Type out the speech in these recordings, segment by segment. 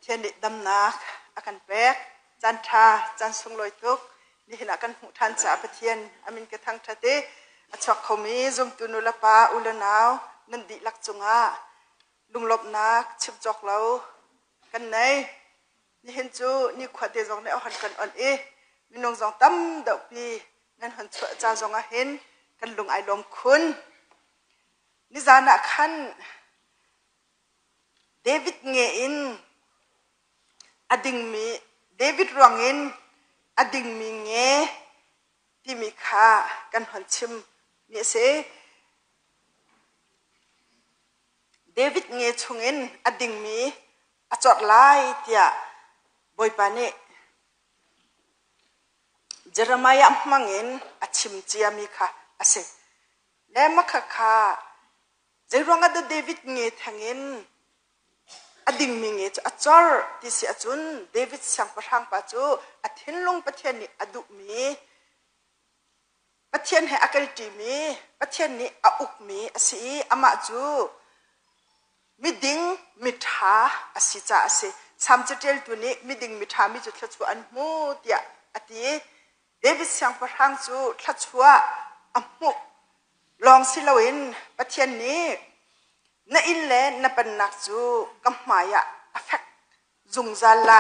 เทียนดิดำนักอากันแปกจันทาจันทรงลอยทุกนี่เห็นอากันหูทันจ่าปะเทียนอามินกระทั่งทัดเตอชอกเขามีซุมตุนุลปาอุลนาวนันดิลักจงอาลุงลบนักชิบจอกเรากันไหนนี่เห็นจูนี่ขวดเดจงในเอาหันกันอ่อนเอมีนงจงตั้มเดาปีนั่นหันชัวจ่าจงอาเห็นกันลุงไอลมคุณนี่จานะขันเดวิดเงอินอดิงมีเดวิดรวงอินอดิงมีเงที่มีค่ากันหันชิมเนี่ยเสเดวิดเงชงอินอดิงมีอจอดไล่เตียบอยปานีเจรมายามังอินอชิมเจียมีค่าอาเสและมักค่าเจรวงอดเดวิดเงทังอินอดิ่งมิงเอจอจอร์ที่เสียจุนเดวิดสังประทังปัจจุอธินลงประเทศนี้อดุมีประเทศให้อักลตีมีประเทศนี้อุกมีอสีอามาจูมิดิ่งมิถาอสีจ้าอสีสามจุดเดียวตัวนี้มิดิ่งมิถามิจุดทัชวอันมูเดียอดีเดวิดสังประทังจูทัชวอันมูลองสิลาวินประเทศนี้น่าอินเล่น่าเป็นนักจูกัมมายะ affect จุงซาไล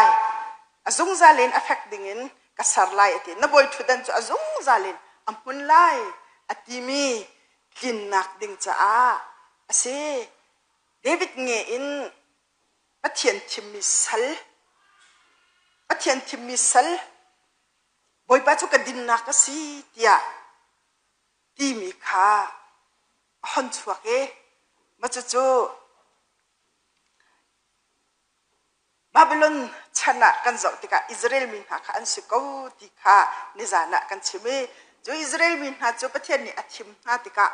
จุงซาเลน affect ดิ่งกัสร์ไลที่น่าบ่อยทุดันจูจุงซาเลนอัมพุนไลอติมีกินนักดิ่งจ้าอาศัยเดวิดเงอินปัทยันทิมิสัลปัทยันทิมิสัลบ่อยปัจจุกันดินนักสิเดียที่มีค่าฮันชัวเกมาจู่บาบิลอนชนะกันจบที่กาอิสราเอลมินหาขันสิกาวที่กานิจานะกันชิมีจู่อิสราเอลมินหาจู่ประเทศนี้อัฐิมหาที่กา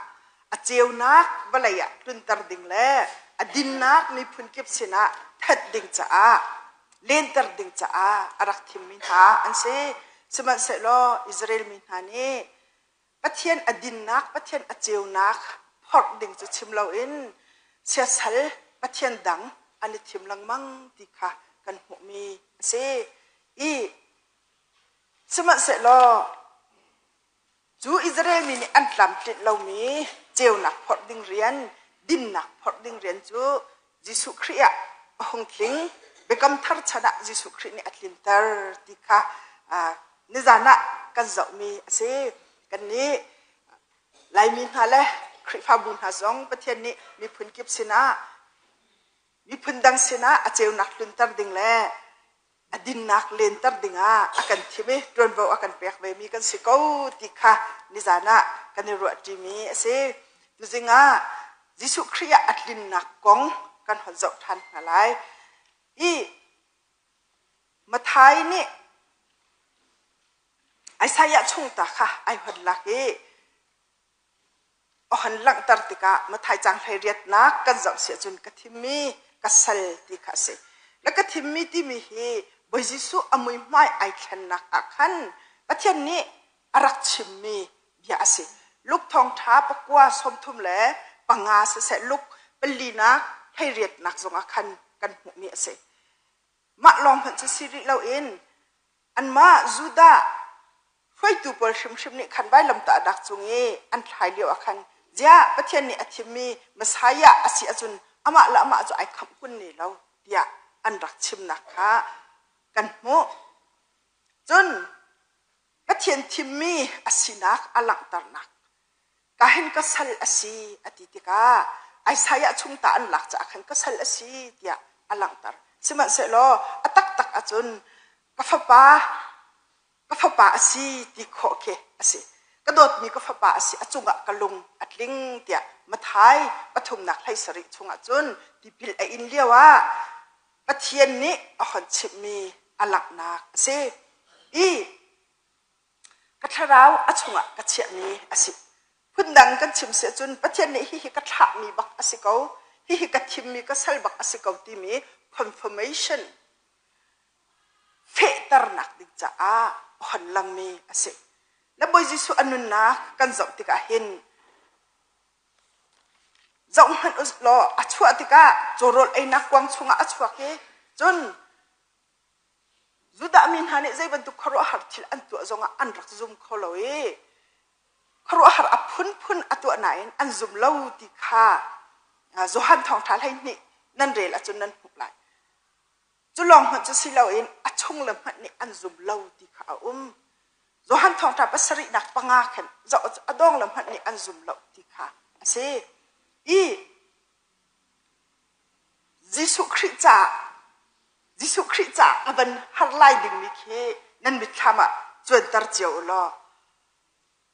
อัจเจียวนักบลายะตุนตรดิ่งเล่อดินนักมีพุนกิบสินะทัดดิ่งจ้าเลนตรดิ่งจ้าอารักทิมมินหาอันเซ่สมัยเสลออิสราเอลมินหานี่ประเทศอดินนักประเทศอัจเจียวนักพอดดิ่งจะชิมเราอินเสียสัลประเทศดังอันนี้ทิมลังมังดีค่ะกันหัวมีเสียสมัยเสลอจูอิสราเอลมีนี่อันลำติดเรามีเจียวนักพอดดิ่งเรียนดินนักพอดดิ่งเรียนจูยิสุคริยะหงทิงเบกัมทาร์ชนะยิสุครินี่อัตลินตาร์ดีค่ะนิจานะกันจะมีเสียกันนี้ลายมินฮาเลคริฟาบุญฮาซองประเทศนี้มีพุนกิบสินะมีพุนดังสินะอาเจียวนักลุนตรดิ่งแลอดินนักเลนตรดิ่งอากันที่มีตรวนบ่อากันเปียกเวมีกันสิกาวติค่ะนิจานะกันในรัวที่มีเสียดูสิงยิสุคริยะอัตลินนักกงกันหันเจ้าทันอะไรมาไทยนี่ไอ้สายชงตาค่ะไอ้หันลักหันหลังตรติกะมาไทยจังไทยเรียดนักกันจับเสียจนกทิมีกัสลติกะเสแล้วกทิมีที่มีฮีบอยจิสุอมุยไม่ไอแคนนักอักขันประเทศนี้อารักชิมีเบียสิลูกทองท้าปกว่าสมทุมแหลปังงาเสลูกเป็นลีนักไทยเรียดนักสงอาคันกันหัวเมียเสมาลองพันจะสิริเราเองอันมาจูดาไฟตูเปิลชิมนี่ขันใบลำตาดักจงเออันไทยเลียวอาคันเจ้าประเทศนี้อธิมีมาสายาอาศัยจุนอามาละอามาจะไอคำคุณนี่เราเดียอันรักชิมนักค่ะกันโมจนประเทศที่มีอาศัยนักอลังตารนักกาเห็นก็สัลอาศัยอดีติกาไอสายชุมตาอันหลักจากขันก็สัลอาศัยเดียอลังตารสมัยเสลออตักตักอาจุนกฟ้าป่าอาศัยติโคเคอาศัยกระโดดมีก็ฟ้าป่าสิอจุงกะลุงอัดลิงเตียมาไทยปฐุมนักไทยสริชงอจุนที่พิลไออินเลียวว่าประเทศนี้อันชิมีอลักนักสิกระทราวอจุงกะเชียมีสิพุ่นดังกันชิมเสียจุนประเทศนี้ฮิกระทะมีบักสิเขาฮิกระทิมมีก็สัลบักสิเขาที่มี confirmation เฟตร์นักดิจ่าหันลังมีสิแล้วบอยจิสุอนุนนักกันจบติกาเห็นจงหันอุสโลอัชวติกาโจรลไอนักกวางชงอัชวะเกจน zuda min hani zai bantu kharo har thil an tu zonga an rak zum kholoe kharo har aphun phun atu nain an zum lo ti kha zo han thong thal hai ni nan rel a chun nan phuk lai chu long han chu silo in a chung lam han ni an zum lo ti kha zo han thong tha pasari nak panga khen zo adong lam han ni an zum lo ti kha ase i Jisu Christ aban har lai ding mi khe nan mi thama chuan tar chiao lo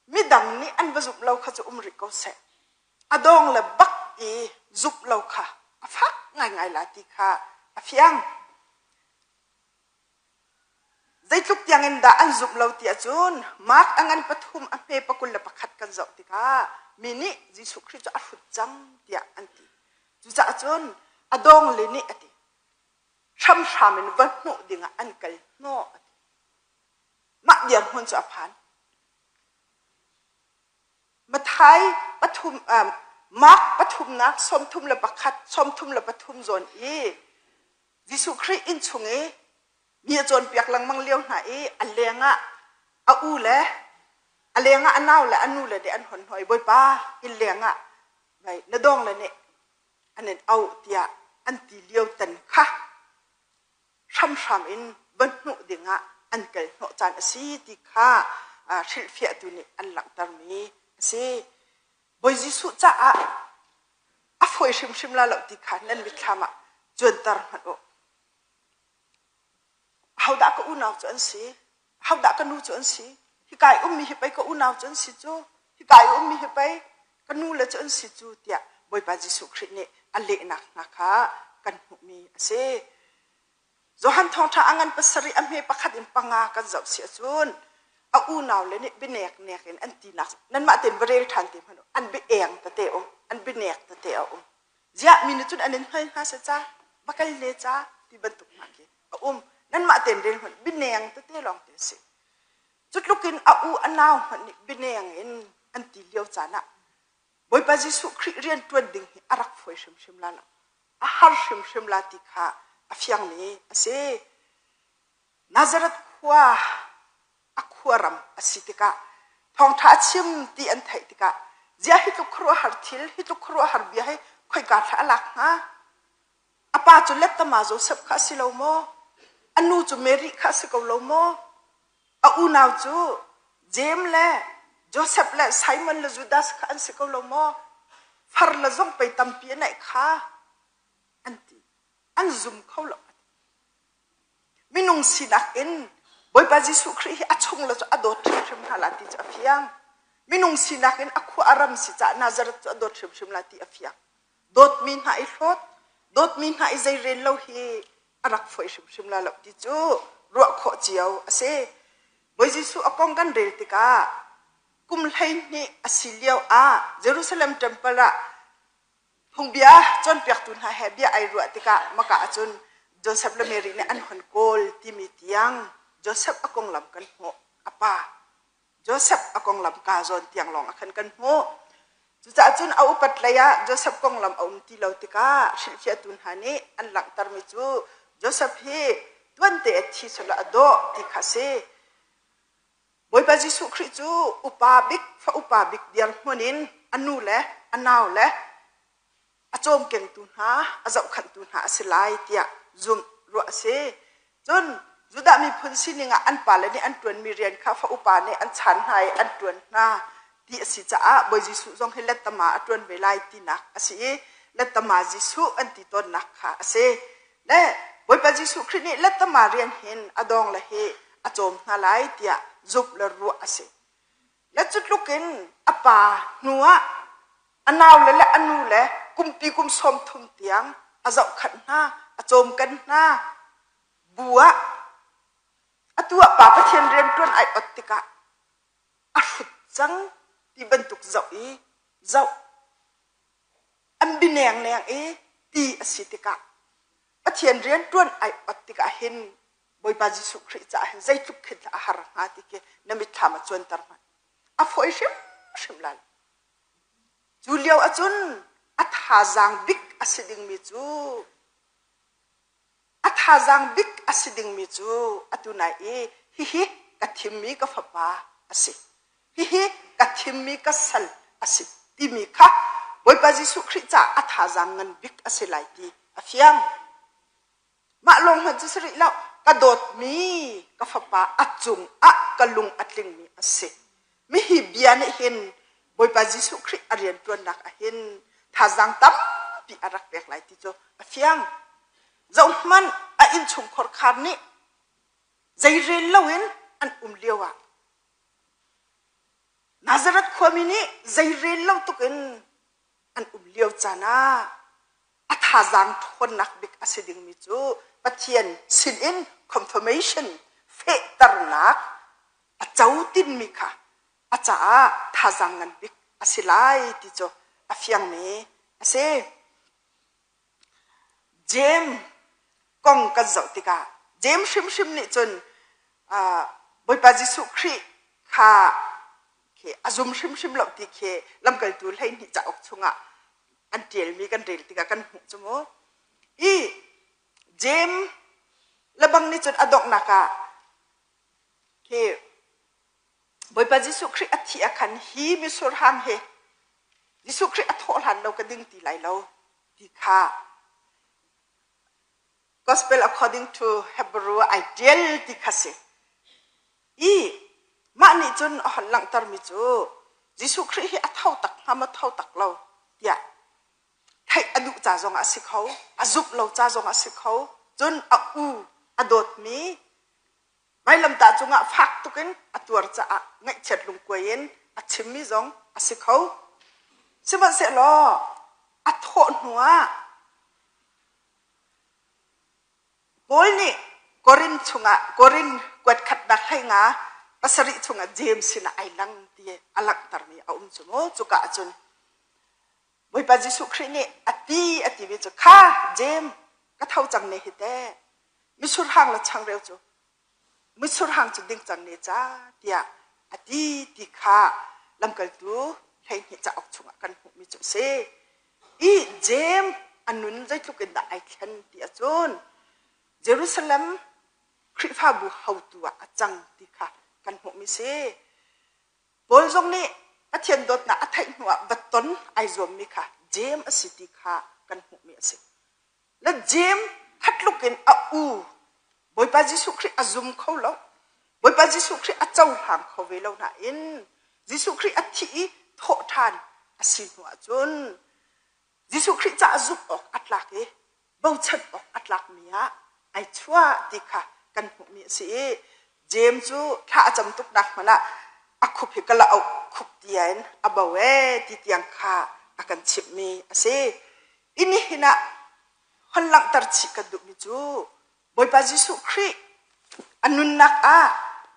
mi dang ni an bazum lo kha chu umri ko se adong le bak e zup lo kha afak ngai la ti kha afiang zaitluk tiang en da an zup lo ti achun mak angan pathum a pe pakul la pakhat kan zau ti ka mini Jisu Christ a phut chang tia anti chu cha achun adong le ni ati sham in van no dinga ankal no ma dian hon chu aphan mathai pathum mak pathum nak somthum la pakhat somthum la pathum zon e Jisu Christ in chunge mi chon piak lang mang leo na e alenga a u le alenga anaw le anu le de an hon hoi boi pa in lenga bai na dong le ne anen au tia anti leo tan kha sham in ban nu dinga ankal no chan si ti kha thil fia tu ni an lang tar mi si boi Jisu cha a foi shim la lo ti kha nan mi thama chon tar no how da ko unaw chon si how da ka nu chon si hi kai mi hi pai ko unaw chon si chu hi kai mi hi pai ka nu le chon si chu tia boi pa Jisu Christ ni ale nak na kha kan hu mi ase zo han thong tha angan pasari amhe pakhat in panga kan zau si chun a unaw le ni binek nek en anti nak nan ma ten barel than ti mano an bi eng ta te an bi nek ta te zia minutun anen hai ha sa cha bakal le cha ti bantuk ma ke nan ma ten den hon bineng ta te long te si chut lukin a u anaw hon bineng in anti leo chana boi pa Jisu Christ rian tuan ding hi arak foi shim la a har shim la ti kha afiang ni ase Nazareth khwa akhuaram asitika thong tha chim ti an thai tika zia hi tu khro har thil hi tu khro har bia hai khoi ka tha lak ha apa chu let ta ma Joseph kha silo mo anu chu Mary kha se ko lo mo a u naw chu James le Joseph le Simon le Judas kha an se ko lo mo far la zong pe tam pi nai kha anti an zum khau lo minung sinak in boi pa Jisu Christ a chung la chu adot thim hala ti cha fiang minung sinak in akhu aram si cha Nazareth chu adot thim la ti afiang dot min ha I thot dot min ha izai ren lo hi arak foi shim la lo ti chu ro kho chiao ase boi Jisu akong kan rel ti ka kum lai ni asiliao a Jerusalem temple ra hungbia chon piak tun ha he bia ai ro ti ka maka chun Joseph le Mary ne an hon kol ti mi tiang Joseph akong lam kan ho apa Joseph akong lam ka zon tiang long akhan kan ho chu cha chun au pat laya Joseph kong lam om ti lo ti ka shil chia tun ha ni an lang tar mi chu Joseph hi tuan te thi sola ado ti khase boi pa Jisu Christ chu upa bik dial monin anu le anaw le achom keng tun ha azau khan tun ha asilai tia zum ro ase chun juda mi phun sininga an pale ni an tuan mi rian kha fa upa ne an chan hai an tuan na ti asi cha a boi Jisu jong helet tama atun velai ti nak asi let tama Jisu an ti ton nak kha ase le boi pa Jisu Christ ni let tama rian hin adong la he achom na lai tia zup la ru ase le chut lukin apa nuwa anaw le anu le kumpi kum som thum tiang azau khat na achom kan na bua atua pa pathian ren tuan ai ottika a phut chang ti bantuk zau an bineng neng e ti asitika pathian ren tuan ai ottika hin boi pa Jisu Christ cha hen zai tuk khit a har ha ti ke namit thama chon tar ma a foi shim lan Julio achun atha jang bik asiding mi chu อัฐาจังบิ๊กอาศิดิงมิจูอัตุนัยฮิกัทิมมีกัฟปาอาศิฮิกัทิมมีกัสัลอาศิติมีค่ะบอยปาจิสุคริจ้าอัฐาจังเงินบิ๊กอาศิไลตีอาฟิยังมาลงมันจะสริแล้วกระโดดมีกัฟปาอัดจุงกะลุงอัดลิงมีอาศิมิฮิเบียนเห็นบอยปาจิสุคริอาเรียนตัวนักเห็นท่าจังตั้มปีอารักเบกไลตีโจอาฟิยังเจ้ามันอินชุมขอดขานี่ใจเรียนเล่าเห็นอันเลี้ยวนาซาเรตความนี้ใจเรียนเล่าตุกินอันเลี้ยวจานะอัฐาจังทนนักบิกอาศิดิงมิจูปะเทียนสินอิน confirmation เฟตร์นักอาเจ้าตินมิค่ะอาจาท่าจังเงินบิกอาศิไลติโจอาฟิยังเมอาเซเจมกองกันเจ้าติกาเจมชิมนี่จนบอยปาจิสุครีค่ะเคอาซุมชิมหลับติเคลำกันตูให้นี่จะออกชงอันเดียลมีกันเดียลติกากันหูจมูกเจมละบังนี่จนอดอกนักเคบอยปาจิสุครีอัฐิอาคันฮีมิสุรหังเฮจิสุครีอัทโหลันเรากระดิ่งตีไหลเราติกาGospel according to Hebrew ideal dikase mani chun halang tar mi chu Jisu Christ hi athau tak hama thau tak lo tia thai adu cha jong a sikhau azup lo cha jong a sikhau chun adot mi mai lam ta chunga phak tukin atuar cha ngai chet lung koyen achim mi jong a sikhau siman se lo atho nuwa bol ni korin chunga korin kwat khat dak hai nga pasari chunga james sina ailang tie alak tarmi chumo chuka chun moi pa jisu khri ni ati bi chu kha jem ka thau chang ne hite misur hang la chang reu chu misur hang chu ding chang ne cha tia ati ti kha lamkal tu thai ni cha ok chunga kan hu mi chu se jem anun jai tu ken da ai khan tia chun Jerusalem krifa bu hautua achang tikha kan hu mi se bol jong ni athian dot na athai nuwa baton ai zom mi kha jem asiti kha kan hu mi ase la jem khatlukin boy pa jisu khri azum kholo boy pa jisu khri achau hang khowe lo na in jisu khri athi tho than asin nuwa chun jisu khri cha azuk ok atlak e bo chat ok atlak mia ai chua tikha kan hu mi si jem chu tha cham tuk dak mana akhup hi kala au khup tian abawe ti tiang kha akan chip mi ase ini hina honlang tar chi ka du mi chu boy pa jisu khri anun nak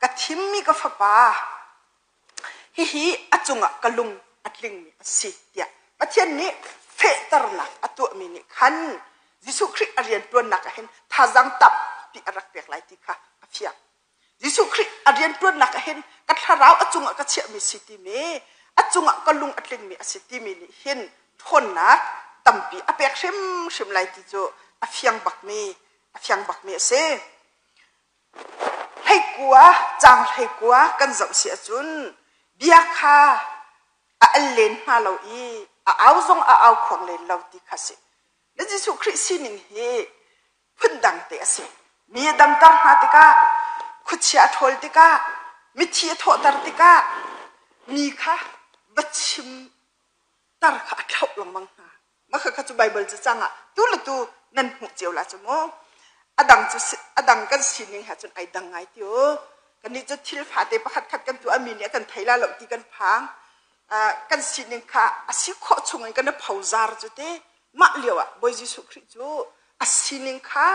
ka thim mi ka fa pa hi achunga kalung atling mi asi tia pathian ni fe tar nak atu mi ni khan Jisu Christ arian tuan nak ahin thazang tap pi arak pek lai ti kha afia Jisu Christ arian tuan nak ahin kat harau achunga ka chia mi siti me achunga kalung atling mi asiti mi ni hin thon nak tampi apek shim lai ti jo afiang bak mi se hei kwa kan zau si achun bia kha alen ha lo au zong au khong len lo ti kha se le Jisu Christ sining he phundang te ase mi dam tar ha te ka khuchia thol te ka mi thi tho tar te ka mi kha bachim tar kha thau long mang ha ma kha chu bible chu changa tu lu tu nan hu cheu la chu mo adang kan sining ha chun ai dang ngai ti o kan ni chu thil pha te pakhat khat kan tu ami ne kan thaila lo ti kan phang kan sining kha asi kho chungai kan phauzar chu te ma lewa boy Jisu Christ chu asining kha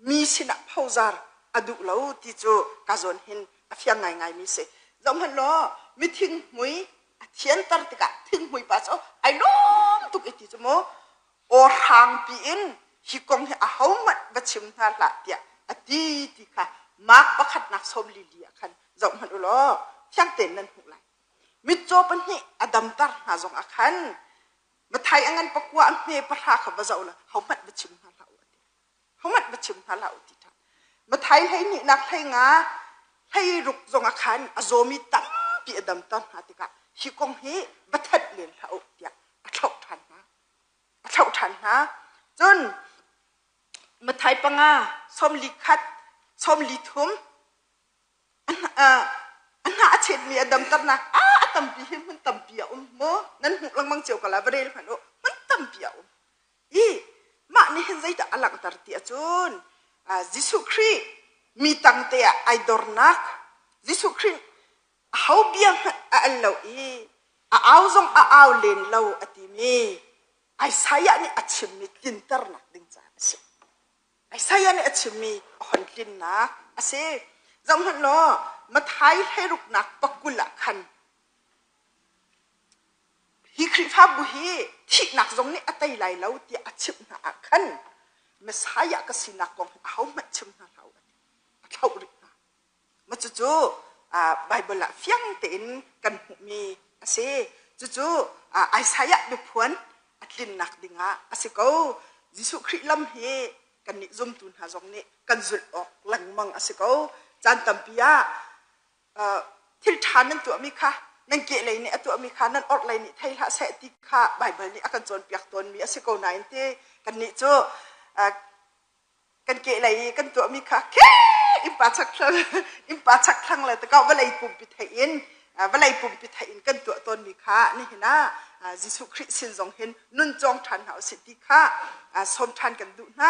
mi sina phauzar adu lo ti chu ka zon hin afyang ngai mi se zom han lo mi thing mui thian tar tika thing mui pa cho ai nom tu ke ti chu mo or hang pi in hi kong he a how mat bachim na la tia ati ti kha mak pakhat nak som li li khan zom han lo thiang ten nan hu lai mi cho pan hi adam tar ha zong akhan ma thai angan pakwa me parha kha bazaula how mat bachim na la เขามัดมาชิมฮาลาอุติท่ามาไทยให้นี่นักให้งาให้รุกจงอาคารอโซมีตั้มปีดำต้นหาติกะฮิกงฮีบัดเลียนลาอุติยะอัชาวทันนะจนมาไทยปังอาสมลิขัดสมลิทุมอันน่าเช็ดมีอดัมตันนะตั้มปีมันตั้มปีอ่ะโมนั่นหุกลังมังเจียวกับลาบเรลพันโอมันตั้มปีอ่ะมานี่เห็นใจแต่อลังตัดตีจุนยิสุครีมีตั้งแต่ไอดอร์นักยิสุครีเขาเบียงอัลลอฮีเอาซงเอาเลนเราอติมีไอsaya ni achimi lintar nak ding sa aseไอsaya ni achimi hon lin nak ase zaman lo mathai heruk nak pakula khan hi khri fa bu hi thik nak zong ni atai lai lo ti achim na khan mesaya ka sinak kong au ma chim na lau thau ri na ma chu chu bible la fyang tin kan hu mi ase chu chu ai saya bi phuan atlin nak dinga asiko jisu khri lam he kan ni zum tun ha jong ni kan zul ok langmang asiko chan tampia thil thanan tu mi kha nang ke lei ni atu mi kha nan or lei ni thai la se ti kha bible ni akan chon piak ton mi asiko 90 kan ni chu kan ke lei kan tu mi kha ke impa chak thang la ta ka ba lei pum pi thai in ba lei pum pi thai in kan tu ton mi kha ni hina jisu christ sin jong hen nun chong than hau siti kha som than kan du na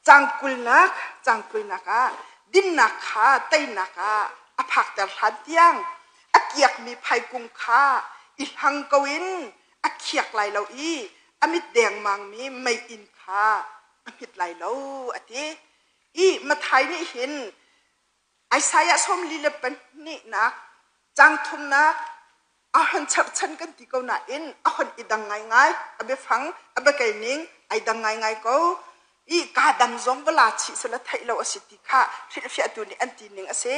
changkul na ka din na kha tai na ka aphak tar than tiang akiak mi phai kung kha I hang kawin akhiak lai lo I amit deng mang mi mai in kha amit lai lo ati I mathai ni hin ai saya som li le pen ni na chang thum na ahon chap chan kan ti ko na in ahon idang ngai abe phang abe kai ning ai dang ngai ko I ka dam zong bala chi sala thai lo asiti kha thil fi atu ni anti ning ase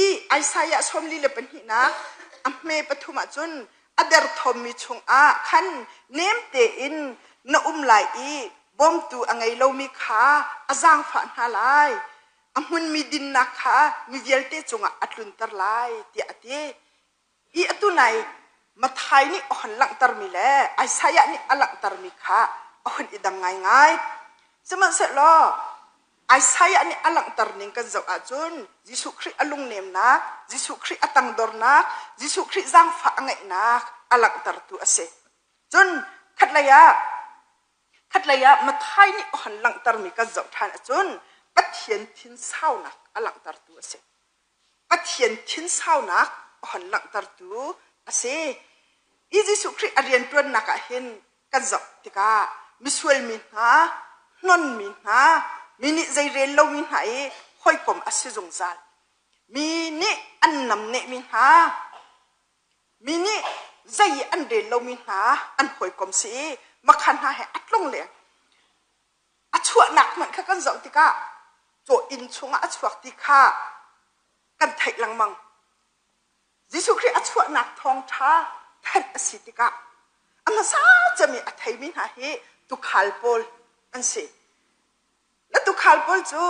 I ai saya som li le pen hi na amme pathuma chun adar thom mi chung a khan nem te in na lai I bom tu angai lo mi kha azang pha na lai amun mi din na kha mi velte chunga atlun tar lai ti ati I atu nai mathai ni ohon lang tar mi le ai saya ni alang tar mi kha ohon idang ngai seman se lo ai saya ni alang tar ning kan zau ajun jisu khri alung nem na jisu khri atang dor na jisu khri zang pha angai na alang tar tu ase chun khatlaya mathai ni ohon lang tar mi kan zau than achun pathian thin sau nak alang tar tu ase pathian thin sau nak ohon lang tar tu ase I jisu khri arian tuan naka hin kan zau tika misual min ha non min ha mini zai rel lo min ha I hoi kom ase jong zal mini annam ne min ha mini zai an rel lo min ha an hoi kom si makhan ha he atlong le achua nak man kha kan zau tika cho in chunga achuak tika kan thai lang mang jisu khri achua nak thong tha than asitika ama sa chami athai min ha he tu khalpol an se na tu khalpol chu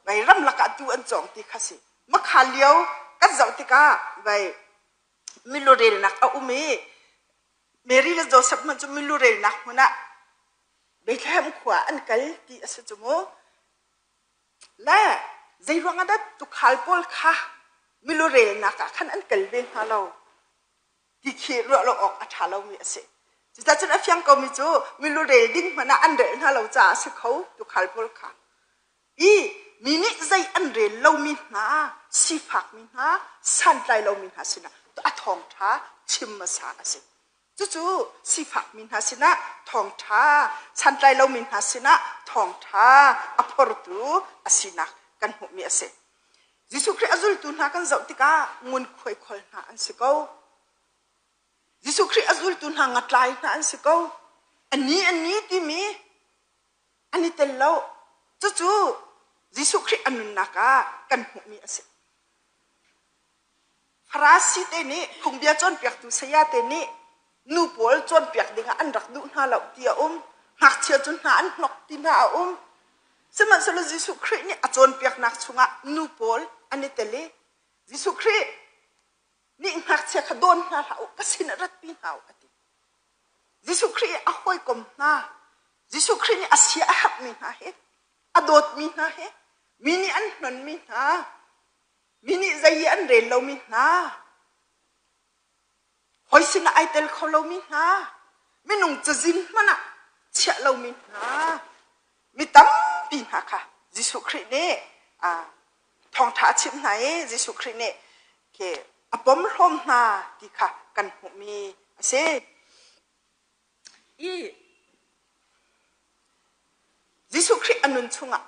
bai ram laka tu an chong ti khasi ma khaliau kan zau tika bai milorel nak a umi Mary le Joseph man chu milurel nak huna Bethlehem khwa an kal ti ase chumo la zairwanga da tu khalpol kha milurel nak khan an kal ben halo ti khi lo ok athalo mi ase ta chun afyang ko mi chu milurel ding mana an re halo cha se khau tu khalpol kha I mini zai an re lo mi na si phak mi na san lai lo mi ha sina to athong tha chim ma sa ase chu si phak min hasina thong tha san lai lo min hasina thong tha apor tu asina kan hu mi ase jisu khri azul tu na kan zau tika ngun khoi khol na an siko jisu khri azul tu na ngatlai na an siko ani ti mi ani tello chu jisu khri anun na ka kan hu mi ase farasi te ni khungbia chon piak tu saya te ni nu pol chon piak dinga an rak du na lau tia hak chia chun na an nok ti na seman solo Yesu Christ ni ajon piak nak chunga nu pol ani tele Yesu Christ ni ngak che khadon na hau pasin rat pi hau ati Yesu Christ a hoi kom na Yesu Christ ni asia hak mi na he adot mi na he mini an non mi na mini zai an re lo mi na hoi sin ai tel kholo mi na minung chazin mana chia lo mi na mi tam pi ha kha Yesu Christ ne thong tha chim nai Yesu Christ ne ke apom hlom na ti kha kan hu mi ase i Yesu Christ anun chunga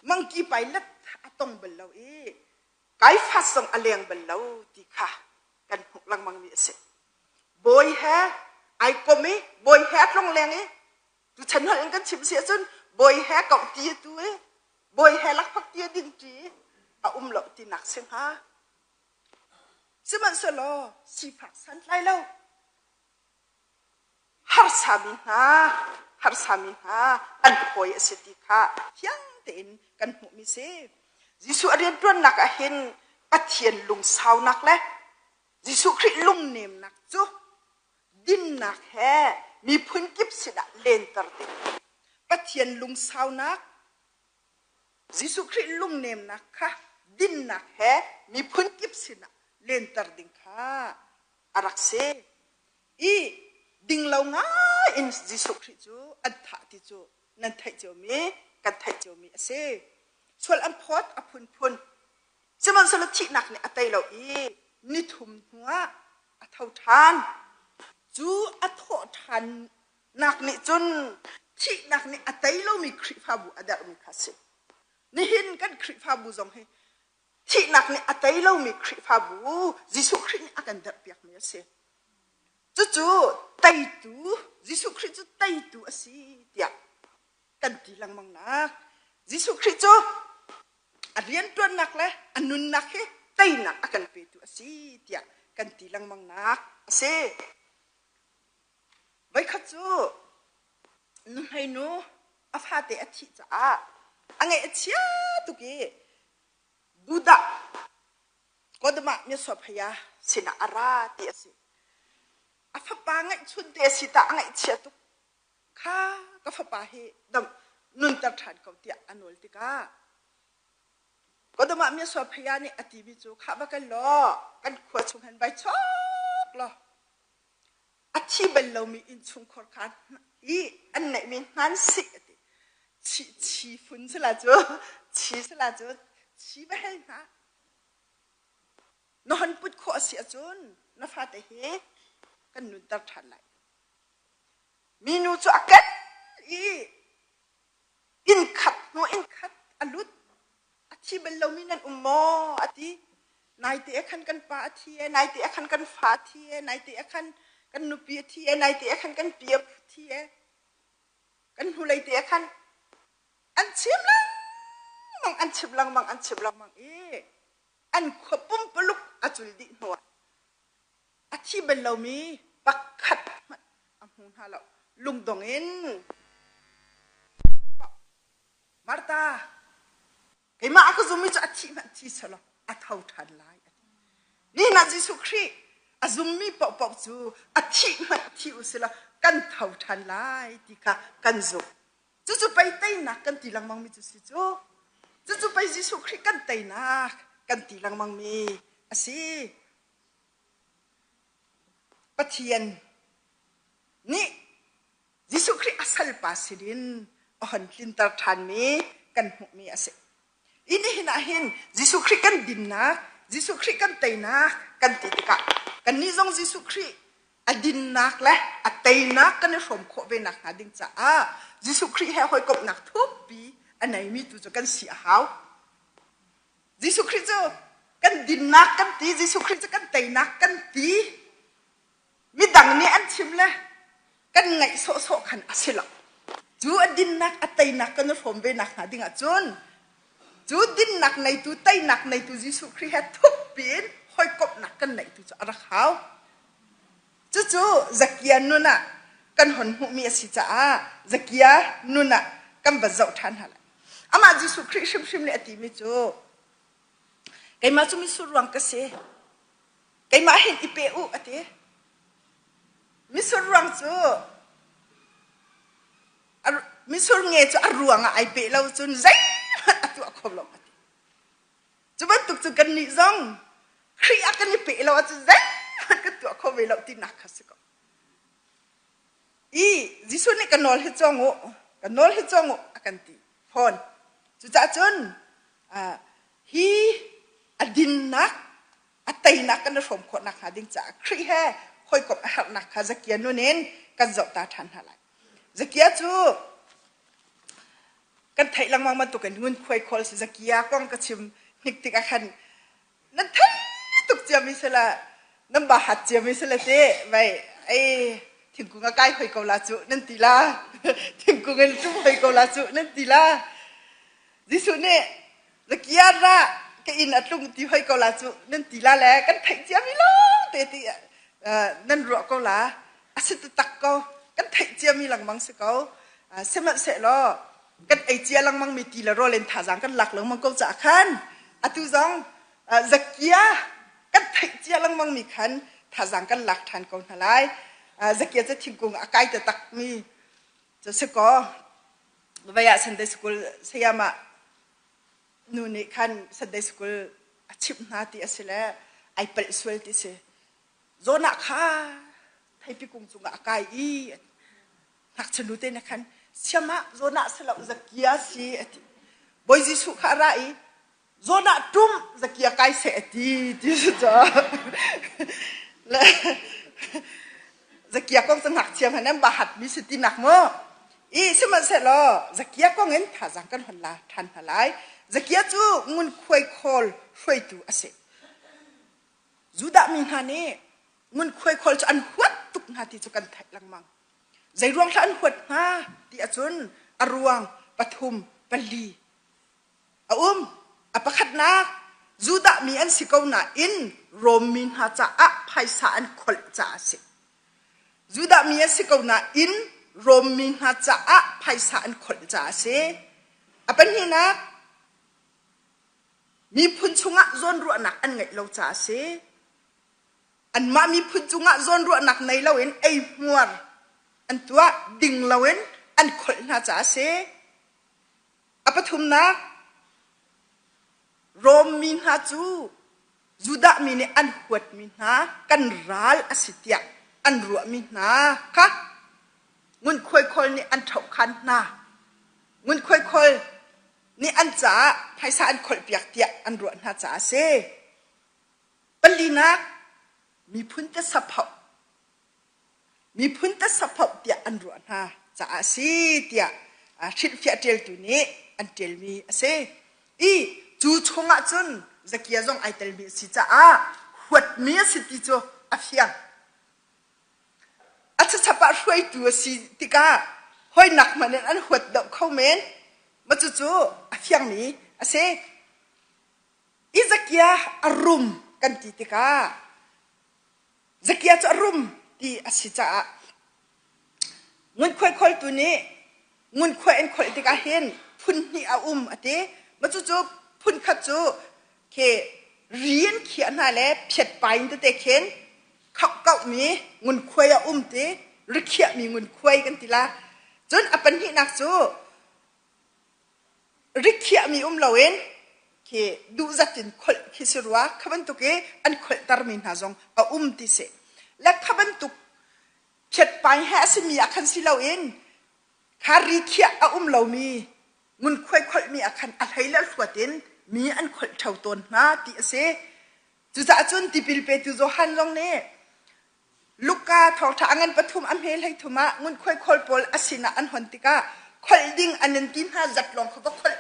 mangki pailat atong belo kai fasong aleng belo ti kha kan hu lang mang mi ase boy ha ai komi boy ha long leng tu chan hal kan chim sia chun boy ha kong ti tu boy ha lak phak ti ding ti lo ti nak sem ha seman solo si phak san lai lo har samin ha an poi ase ti kha hyang ten kan hu mi se Jisu arian tuan nak a hin pathian lung sau nak le Jisu Christ lung nem nak chu din nak he mi phun kip sida len tar te pathian lung sau nak Jisu Christ lung nem nak kha din nak he mi phun kip sida len tar ding kha arak se i ding lo nga in Jisu Christ chu atha ti chu nan thai chu mi kan thai chu mi ase swal am phot phun seman solo thi nak ni atai lo ni thum huwa athau than chu atho than nak ni chun thi nak ni atai lo mi khri pha bu ada mi khase ni hin kan khri pha bu jong he thi nak ni atai lo mi khri pha bu Jisu Christ ni akan dar piak mi ase chu tai tu Jisu Christ chu tai tu asi tia kan ti lang mang nak Jisu Christ chu arian tuan nak le anun nak he tai nak akan pe tu asi tia kan ti lang mang nak ase bai kha chu nu hai no afa te athi cha angai achia tu ke buda kodma me so phaya sina ara ti ase afa pa ngai chun te sita ngai chia tu kha ka fa pa he dam nun tar than ko tia anol ti ka kodama mi so phaya ni ati bi chu kha ba kan lo kan khwa chung han bai chok lo athi bel lo mi in chung khor khan i an nei min han si ati chi fun sala chu chi ba hai na no han put kho sia chun na fa te he kan nun tar than lai minu chu akat in khat alut athi bel lo min an ummo ati nai te khan kan pa thi nai te khan kan fa thi nai te khan kan nu pi thi nai te khan kan pi thi kan hulai te khan an chim lang mang an khopum peluk achul di no athi bel lo mi pakhat amun halo lung dongin Marta kai ma aku zumi chu athi salo athau than lai ni na Jisu Christ azumi pop chu athi usila kan thau than lai ti ka kan zo chu pai tai na kan ti lang mang mi chu si chu pai Jisu Christ kan tai na kan ti lang mang mi asi pathian ni Jisu Christ asal pasirin ohan lintar than mi kan hu mi ase ini hinahin Jisu Christ kan dinna Jisu Christ kan taina kan titika kan ni jong Jisu Christ adinnak le ataina kan rom kho be nak ading cha Jisu Christ he hoi kop nak thup pi anai mi tu kan si haw Jisu Christ kan dinnak kan ti Jisu Christ kan taina kan ti mi dang ni an chim le kan ngai so khan asila chu adin nak atay nak kan rom be nak ading chun chu din nak nei tu tai nak nei tu Jisu Christ ha thup pin hoi kop nak kan nei tu ara khaw chu zakia nuna kan hon hu mi si cha zakia nuna กันบัดเจ้าทันหะละอามาจิสุคริชิมชิมเลอติมิจูไกมาจุมิสุรวงกเสไกมาเห็นอิเปอุอติมิสุรวงจูมิสุรเงจูอรวงไอเปเราจุนใจอตัวขบลงอติจุบันตุกจุกันนิจงครีอากันอิเปเราจุใจก็ตัวขบเวลาที่นักขัสก็อีจิสุนี่กันนอลฮิจงโอกันนอลฮิจงโออากันตีพอนจุจ้าจุนฮีอดินนักอัตยนักกันรวมคนนักหาดิ้งจ่าครีแห่คอยกับอาหารนักฮะจักยานุเน้นกันจบตาทันหะไรจักยาจูกันไทยลังมังมันตุกันเงินคอยคอลสิจักยากองกระชิมนิกติกาขันนั่นไทยตุกเจียมิสละนั่นบาหัดเจียมิสละเต้ไปไอถึงกูงะไก่คอยกอลาจูนั่นตีละถึงกูเงินจุ่มคอยกอลาจูนั่นตีละดิสุเนี่ยจักยาระก็อินอัดลุงที่ให้กอลาจูนั่นตีละแหละกันไทยเจียมิโลเตตินั่นรัวกอลาอาศัยตักก็กันไทยเจียมีหลังมังสกอเสมัดเสร็จแล้วกันไอเจียหลังมังมีตีละรอเลนท่าจังกันหลักหลังมังก็จะขันอตุจังจักยากันไทยเจียหลังมังมีขันท่าจังกันหลักทันกองทลายจักยาจะทิ้งกงอากาศจะตักมีจะสกอวิทยาสันเดสกุลสยามนูนี่ขันสันเดสกุลอาชีพนาที่อาศัยแล้วไอเปิลสเวลที่เสโซนักข้าไทยพิกุงจุงอากาศอีนักชนุเตนะขันเชื่อมะโซนักสลับจักยาสีบอยจิสุขาระอีโซนักทุ่มจักยาไกเสตีที่สุดจ้ะและจักยากงสังหักเชียมหันนั้นบาหัดมีสติหนักมั้งอีสมัยเสร็จแล้วจักยากงเงินท่าจังกันหันละทันหลายจักยาจูงุนควยคอลช่วยตัวอาศัยจูดามินฮานี่งุนควยคอลจะอันหัวตุกนาที่จุกันไทยลังมังใจรวงท่านหัวนาที่อาจุนอรวงปฐุมปลีอปขัดนาจูดามีอันสิกาวนาอินโรมินฮาจะอะไพศาลคอลจะอาศัยจูดามีอันสิกาวนาอินโรมินฮาจะอะไพศาลคอลจะอาศัยเป็นนี่นะมีพุนชุงะจนรัวหนักอันไงเราจะเสอันมามีพุนชุงะจนรัวหนักในเราเห็นไอหัวอันตัวดิ่งเราเห็นอันคนน่าจะเสปฐุมนะโรมมินฮาจูดามินอันหวดมินฮากันรัลอสิทยาอันรัวมินฮาค่ะงุนคอยคอยนี่อันเท่าคันนะงุนคอยคอยนี่อันจ่าไพศาลคนเปียกเตียอันรวนหาจ่าเซปลีนักมีพุนตะสับเผาเตียอันรวนหาจ่าซีเตียชิดเฟียเจลตัวนี้อันเจลมีเซอีจูชงอาจุนจะเกี่ยจงไอเตลมีสิจ่าหวดมีสิติโจอาเฟียอาจจะสับปะช่วยตัวสิติกาห้อยหนักมันอันหวดดอกเข้าเมนมาจู่ๆอาเฟียงนี้อาเซอิจักยาอารมณ์กันติติกาจักยาจะอารมณ์ที่อาศิจ่าเงินค่อยๆตัวนี้เงินค่อยเอ็นค่อยติกาเห็นพุ่นนี่อาอติมาจู่ๆพุ่นขัดจู่เคเรียนเขียนอะไรเพียดไปตั้งแต่เขียนเขาเก่ามีเงินค่อยอาติหรือเขียมีเงินค่อยกันติละจนอปันหินักจู่ริกเขียมีเราเองเคดูจัดตินคนคิดว่าขบันตุกอันคนตารมินหาจงติเสและขบันตุกเพียดไปแห่สิมีอาคันสิเราเองคาริเขียเรามีงุนค่อยมีอาคันอะไรแล้วสวดเองมีอันคนเท่าตนนะติเสจุดจุนติปิลเปตุโจฮันจงเนี่ยลูกกาทองทางันปฐุมอัมเฮลให้ทุมะงุนค่อยปอลอสินะอันหอนติกาคนดิ้งอันนั้นกินหาจัดลองเขาบอกคน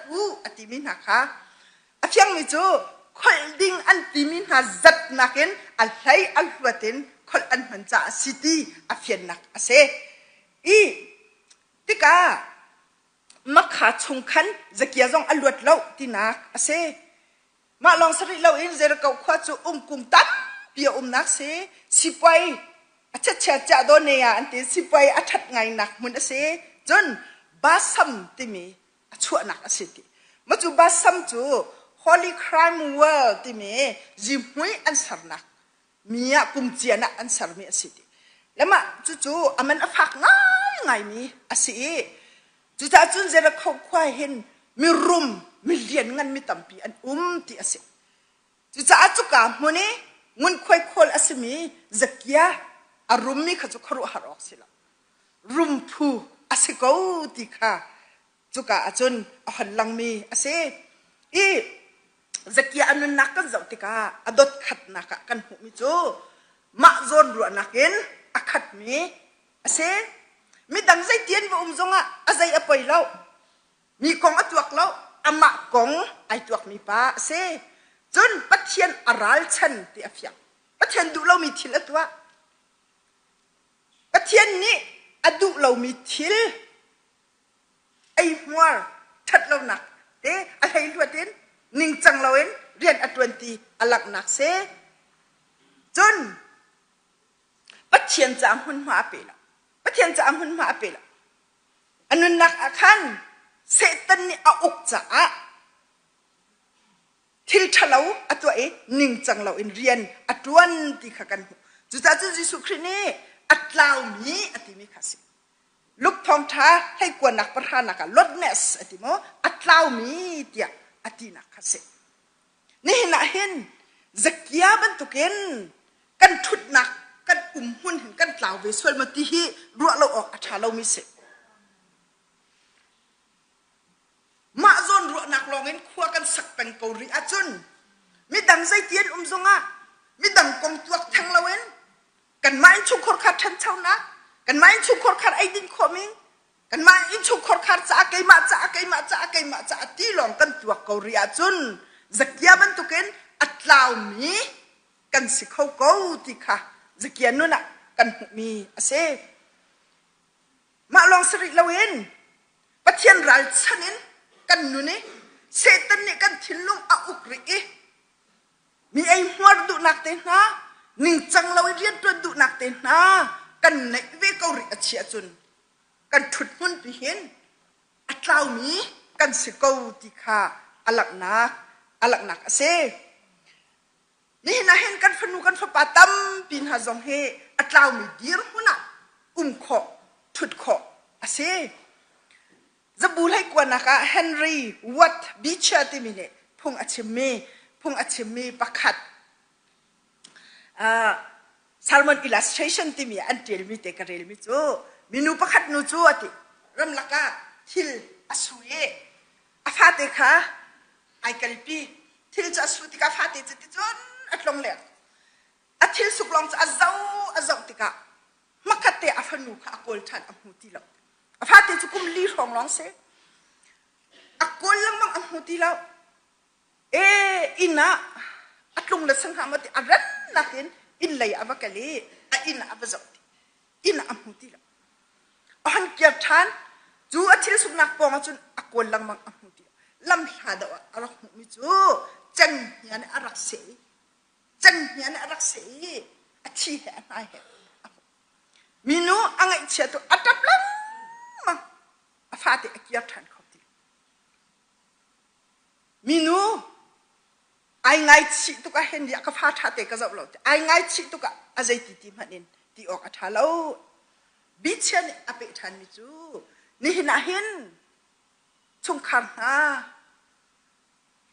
อติมินนะคะอาเพียงมิจูคนดิ้งอันติมินหาจัดนักเองอะไรอัลวัตินคนอันมันจะสิตีอาเฟียนนักอาเซอีติกามักขาชงคันจะเกี่ยจงอัลวัดเล่าที่นักอาเซมาลองสริเล่าเองเจริญเขาขวาจูกุมตันเปียนักเซสิไปอาจจะเชื่อใจโดนเนี่ยอันที่สิไปอาทัดไงนักมุนอาเซจน basam ti mi achua nak asiti ma chu basam chu holy crime world ti mi jimhui ansar nak mia kum chiana ansar mi asiti lama chu aman afak ngai mi asi chu ta chun zera khau khwa hin mi rum million ngan mi tampi an ti ase chu cha chu ka moni ngun khoi khol asmi zakia arumi khachu kharu harok sila rumpu ase ko ti kha chu ka achun ahal langmi ase I zakia anun nakan zau ti ka adot khat naka kan hu mi chu ma zon ru nakin akhat mi ase mi dang zai tien bo zonga azai apoi lau mi kong atuak lau ama kong ai tuak mi pa ase chun pathian aral chan ti afia pathian du lo mi thil atwa pathian ni adu lo mi thil ai muar that lo nak te a hai luatin ning chang loin rian a20 alak nak se chun pathian cham hun ma pela pathian cham hun ma pela anun nak akhan setan ni a ukcha thil thalo atwa e ning changlo in rian atuan ti khakan chu cha chu jisu khri ni atlaw mi atimi khasi luk thong tha hai kwa nak parhana ka lotness atimo atlaw mi tia atina khase ni na hin zakia ban tuken kan thut nak kan hun hin kan tlaw ve sol ma ti hi ru lo ok athalo mi se ma zon ru nak longin khua kan sak peng ko ri achun mi dang zai tien zonga mi dang kong tuak thang lawen kan main chu khor khat than chau na kan main chu khor khat ai din khoming kan main chu khor khat cha kai ma cha ti long kan tuak ko ri achun zakia ban tuken atlaw mi kan sikhau ko ti kha zakia nuna kan mi ase ma long sri lawen pathian ral chanin kan nune setan ni kan thilum a ukri mi ai muar du nak te na ning chang lawi rian tu du nak te na kan nei ve ko ri achia chun kan thut mun pi hin atlaw mi kan se ko ti kha alak nak ase ni na hen kan phanu kan fa patam pin ha zong he atlaw mi dir huna kho thut kho ase zabulai kwanaka Henry Watt Beecher timine phung achime pakhat Salmon illustration timi antel mi te karel mi chu minu pakhat nu chu ati ramlaka thil asue afate kha ai kalpi thil cha suti ka fate chiti chon atlong le athil suklong cha azau tika makate afanu kha akol than amuti lo afate chu kum li rong long se akol lang mang amuti lo ina atlong la sang hamati aran natin in lay avakali a ina abazauti ina amuti lo ahan kya than chu athil suknak pong chun akol lang mang amuti lam hada arak mi chu chan yan arak se achi he na he minu angai che to atap lang ma afate akya than khoti minu ai ngai chi to ka hen ya ka pha tha te ka zau lo ai ngai chi to ka azai ti manin ti ok athalo bi chen ape than mi chu ni hina hen chung khar ha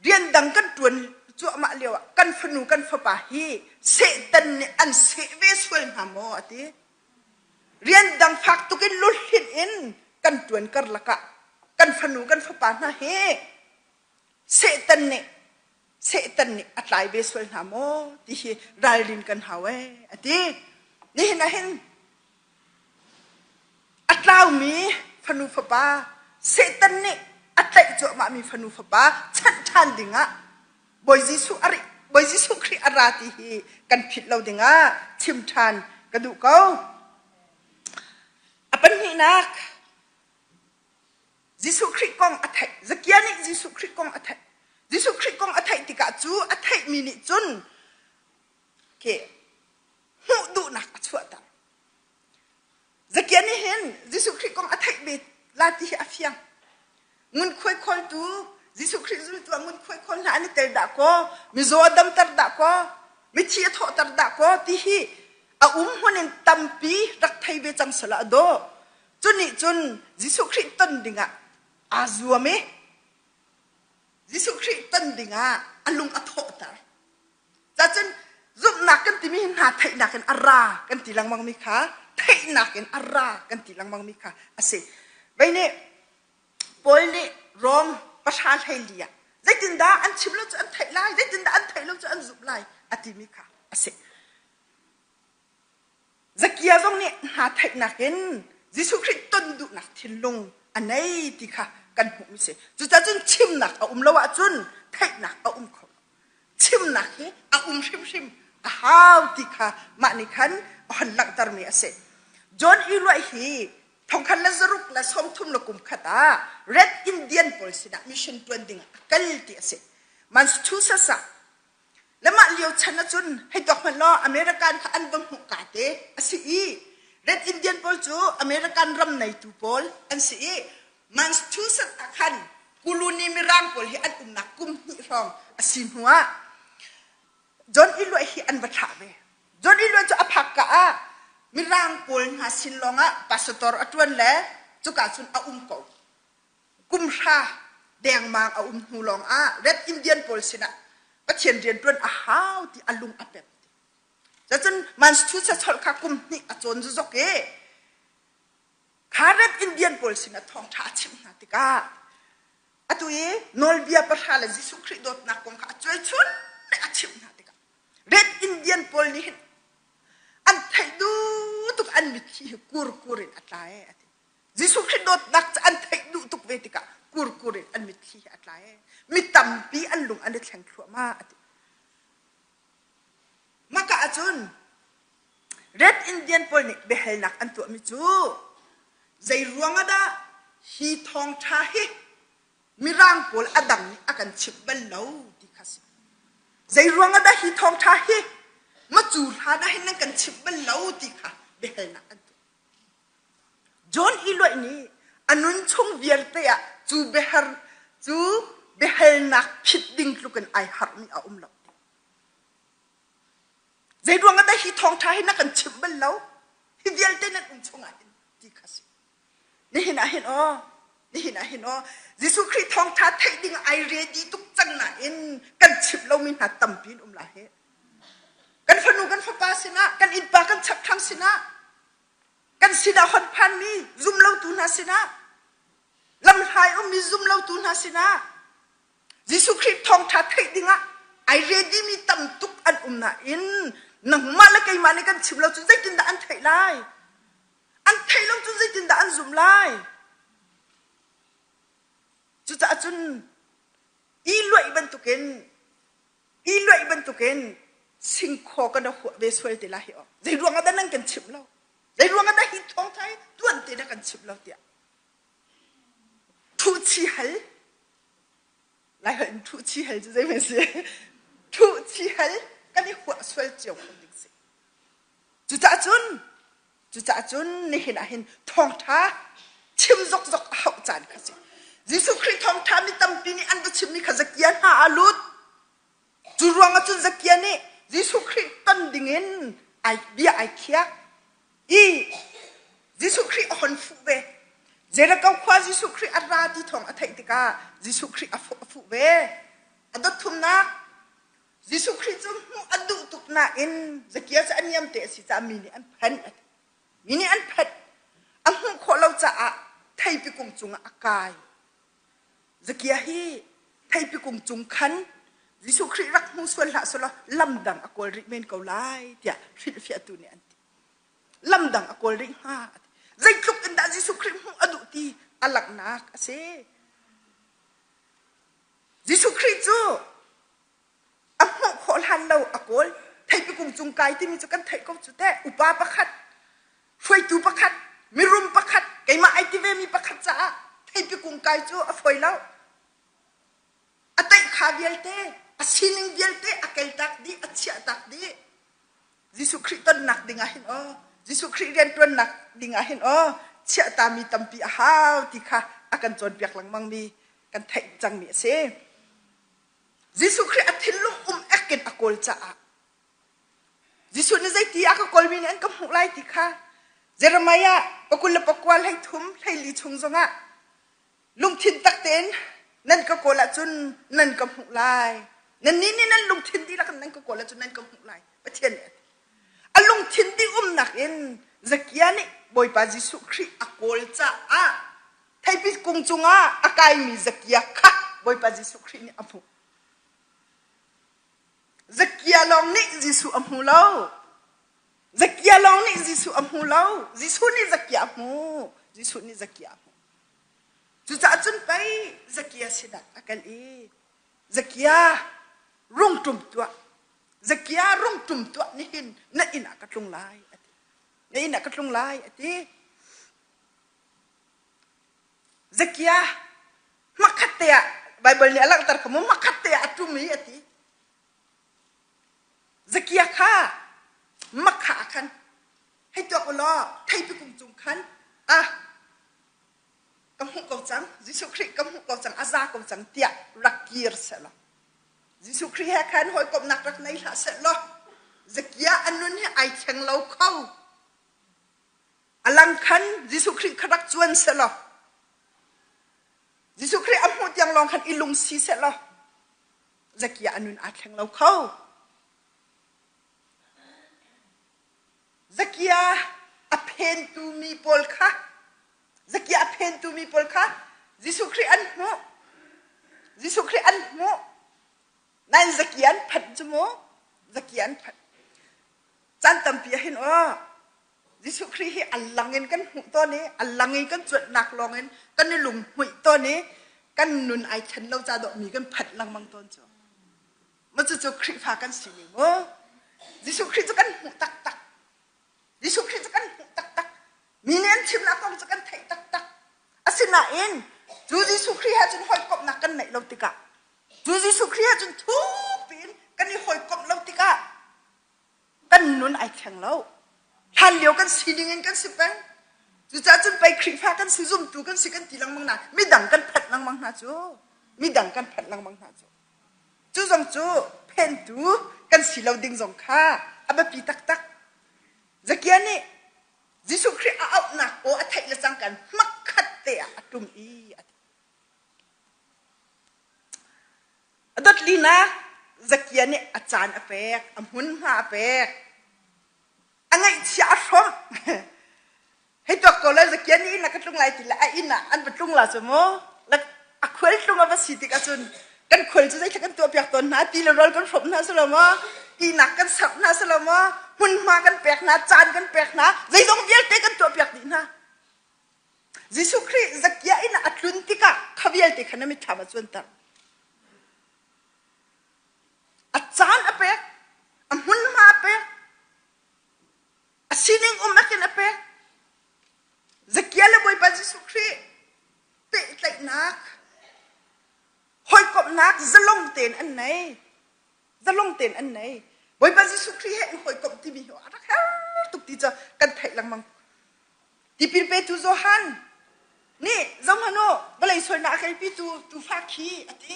rian dang kan tuan chu ma lewa kan phanu kan fa pa hi se tan ni an se ve sual ha mo ati rian dang phak tu kin lul hin in kan tuan kar laka kan phanu kan fa pa na he se tan ni atlai ve sual ha mo ti hi ralin kan hawe ati ni na hin atlaw mi phanu fa pa se tan ni atlai chu ma mi phanu fa pa chan than dinga boy jisu khri arati hi kan phit lo dinga chim than kadu ko apan hi nak jisu khri kong athai zakiani jisu khri kong athai tika chu athai mini chun ke hu du nak achuata zakiani hen jisu khri kong athai be lati afiang ngun khoi khol tu jisu christ tu ngun khoi khol na ani ter da ko mi zodam tar da ko mi thi tho tar da ko ti hi a honin tampi rak thai be chang sala do chuni chun jisu christ ton dinga azuame jisu christ ton dinga alung atho tar cha chen zup nak kan ti mi na thai nak kan ara kan ti lang mang mi kha thai nak kan ara kan ti lang mang mi kha ase bai ne pol ni rom pashan thai lia zai tin da an chim lo chu an thai lai zai tin da an thai lo chu an zup lai ati mi kha ase zakia zong ni na thai nak kan jisu christ ton du nak thin long anai ti kha kan hu mi se chu cha chun chim nak a lo wa chun thai nak a kho chim nak hi a shim a how ti kha ma ni khan hon lak tar mi ase john ilwai hi thong khan la zaruk la som thum lo kum khata red indian policy na mission 20 kal ti ase man thu sa sa lama liu chana chun hei tok man lo american kha an bang hu ka te ase I red indian pol chu american ram nai tu pol an si man thu sa khan kuluni mirang pol hi an nak kum hi rong asin huwa john ilwai hi an batha be john ilwai chu aphak ka a mirang pol ha sin longa pastor atwan le chu ka chun a ko kum sha deng mang a hu long a red indian pol sina pathian rian tun a how ti alung apep cha chun man thu cha chol kha kum ni a chon zu zok e red indian pol sina thong tha chim na ti ka atui nol bia pashala jisu christ dot na kong kha choi chun ne a chim na ti ka red indian pol ni an thai du tuk an mit hi kurin atlae ati jisu christ dot nak an thai du tuk ve ti ka kurin an mit hi atlae mitam pi an lung an thleng thua ma ati maka achun red indian pol ni behel nak an tu mi chu zai ruanga da hi thong tha hi mirang pol adang ni akan chip bal lo ti khasi zai ruanga da hi thong tha hi ma chu tha da hin kan chip bal lo ti kha behel nak an tu john iloi ni anun chung vierte ya chu behel nak phit ding lukan ai har mi a lo zai ruanga da hi thong tha hi na kan chip bal lo hi vierte na chunga ti khasi ni hin o jisu christ thong tha thai ding ai ready tuk chang na in kan chip lo min ha tampin la he kan phanu kan phapa sina kan in pa kan chak thang sina kan sida hon phan mi zum lo tu na sina lam hai mi zum lo tu na sina jisu christ thong tha thai ding ai ready mi tam tuk an na in nang mala kai mani kan chip lo chu zai tin da an thai lai an thai lo chu zai tin da an zum lai chu cha chun I loi ban tuken sing kho kan ho be swel te la hi o zai ruanga da nang kan chip lo zai ruanga da hi thong thai tuan te da kan chip lo tia thu chi hal lai han thu chi hal chu zai me se thu chi hal kan hi ho swel chiao ko ding se chu cha chun ni hin thong tha chim zok hau chan kha se jisu christ thong tha mi tampi ni an chim ni khazakia ha alut chu ruanga chu zakia ni jisu christ tan dingin ai bia ai khia jisu christ hon fu be zera ka khwa jisu christ arati thong athai tika jisu christ afu be adot thumna jisu christ chu adu tukna in zakia sa aniam te si cha mi ni an phat am kholo cha a thai pi kum chunga akai zakia hi thai pi kum chung khan jisu christ rak mu swal la so lamdang akol ri men ko lai tia fit fia tu ni anti lamdang akol ri ha zai kluk inda jisu christ mu adu ti alak nak ase jisu christ chu ammo khol han lo akol thai pi kum chung kai ti mi chu kan thai ko chu te upa pakhat foi tu pakhat mirum pakhat kaima ai ti ve mi pakhat cha thai pi kum kai chu a foi lo atai khabialte asining bialte akel tak di achia tak di jisu christ ton nak dinga hin o jisu christ ren ton nak dinga hin o เชี่ยตามีตัมปีหาวที่ค่ะอากันจนเปียกหลังมังมีกันไทยจังมีเสยิสุคริสต์อธิลุงเอ็กเกนอโกลจ้ายิสุนี่ใจที่อากกอลมีเนี่ยก็มุ่งไล่ที่ค่ะเจรมายาปกุลปกวาลให้ทุ่มให้ลีชงจงะลุงทินตักเต็นนั่นก็โกละจุนนั่นก็มุ่งไล่นั่นนี่นั่นลุงทินที่ละกันนั่นก็โกละจุนนั่นก็มุ่งไล่ประเทศเนี่ยอลุงทินที่นักเอ็นจักยานี่บอยปายิสุคริสต์อโกลจ้าไทยพิกุงจงะอากายมีจักยาค่ะบอยปายิสุคริสต์นี่อภูจักยาลองนี่ยิสุอภูเลาจักยาลองนี่ยิสุอภูเลายิสุนี่จักยาภูยิสุนี่จักยาภูจุดจ้าจุนไปจักยาสิดักอากาลีจักยารุ่งตุ่มตัวจักยารุ่งตุ่มตัวนี่หินนั่นอินักกระตุงไล่นี่อินักกระตุงไล่อติจักยามักขัดเตะไบเบิลเนี่ยหลังจากขโมยมักขัดเตะตุมีอติจักยาค่ะมักขาคันให้ตัวกล้อไทยไปกุมจุงคันกำหุกจังยิสุคริสต์กำหุกจังอาซากจังเตียรักกีร์เสละยิสุคริสต์แห่คันหอยกบนักรักในละเสละจักยาอันนู้นให้ไอเชงเราเข้าอลังคันยิสุคริสต์ขรักจวนเสละยิสุคริสต์อมุดยังลองคันอิลุงซีเสละจักยาอันนู้นไอเชงเราเข้าจักยาอเพนตูมีปอลค่ะจักยาอเพนตูมีปอลค่ะยิสุคริสต์อันโมยิสุคริสต์อันโมนั่นจักยานพัดจมูกจักยานพัดจันตัมปีเห็นยิสุคริสต์อัลลังเงินกันหุ่นตัวนี้อัลลังเงินกันจวดหนักลองเงินกันในหลุมหุ่นตัวนี้กันนุนไอฉันเราจะดอกมีกันพัดลังมังต้นจ้ะมันจะคริสต์พากันสิงยิสุคริสต์จะกันหุ่นตักตักยิสุคริสต์จะกันหุ่นตักตักมีเน้นชิมนักกองจะกันไทยตักตักอาศินาเอ็นจูยิสุคริสต์จนหอยกบนักกันไหนเราติกะจูยิสุคริสต์จนทุกปีนกันนี่หอยกบเราติกะกันนุนไอแข็งเราทันเดียวกันสีดิ่งกันสิเป็นจูจ้าจนไปคริสต์พากันสิซุ่มตูกันสิกันตีลังมังนาไม่ดังกันผัดลังมังนาจูไม่ดังกันผัดลังมังนาจูจงจูเพนตูกันสิเราดิ่งจงค่าอับปีตักตักจักยานี่ยิสุคริสต์เอาหนักโอ้อัฐิละจังกันมักขัดเตะตุมอีดัดลีนะจักยานี่อาจารย์อเปกอมุนมาอเปกอันไงเสียชมให้ตัวก็เลยจักยานี่นักตุงไล่ติละอินะอันเป็นตุงละสมอแล้วอควลตุงมาภาษีติกาจุนกันควลจะได้กันตัวเปียกตนนะตีละร้อยกันผมนะสลามะอีนักกันสับนะสลามะหุ่นมากันเปียกนะจานกันเปียกนะใจต้องเบี้ยเตะกันตัวเปียกดีนะยิสุคริสต์จักยาอินะอัตลุนติกะขวิลเตะขนาดไม่ทำมาจนตาอาจารย์อเปกอมุนมาอเปกอาศินิงอเกันอเปกจักยาเลบอยปายิสุคริสต์เตะไหลนักหอยกบนักจะลงเต็นอันไหนจะลงเต็นอันไหนบอยปายิสุคริสต์เห็นหอยกบที่มีหัวรักตุกตีจะกันไถ่ลังมังที่ปีเปตุโซฮันนี่จงฮันโนเวลาส่วนนักไอ้ปีตูฟักขี้อะที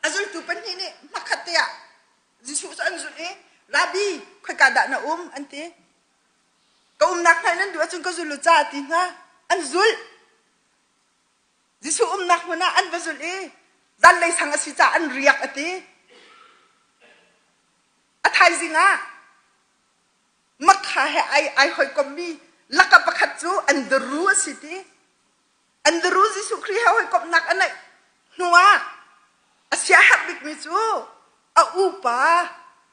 อาจุลตูเป็นนี่มักขัดเตะยิสุอันจุลราบีค่อยกระดาษนะอันทีก็นักนั้นดูอาจุลก็จุลจ้าตีนะอันจุลยิสุนักมันนะอันบจุลดันเลยสังสิจ้าอันเรียกอะทีอะไทยสินะมักหาให้ไอหอยกบมีลักกับประคัตจูอันเดรูสิทีอันเดรูยิสุคริสต์หอยกบนักอันไหนนัวอาเซียหักบิกมิจูเอาอุปา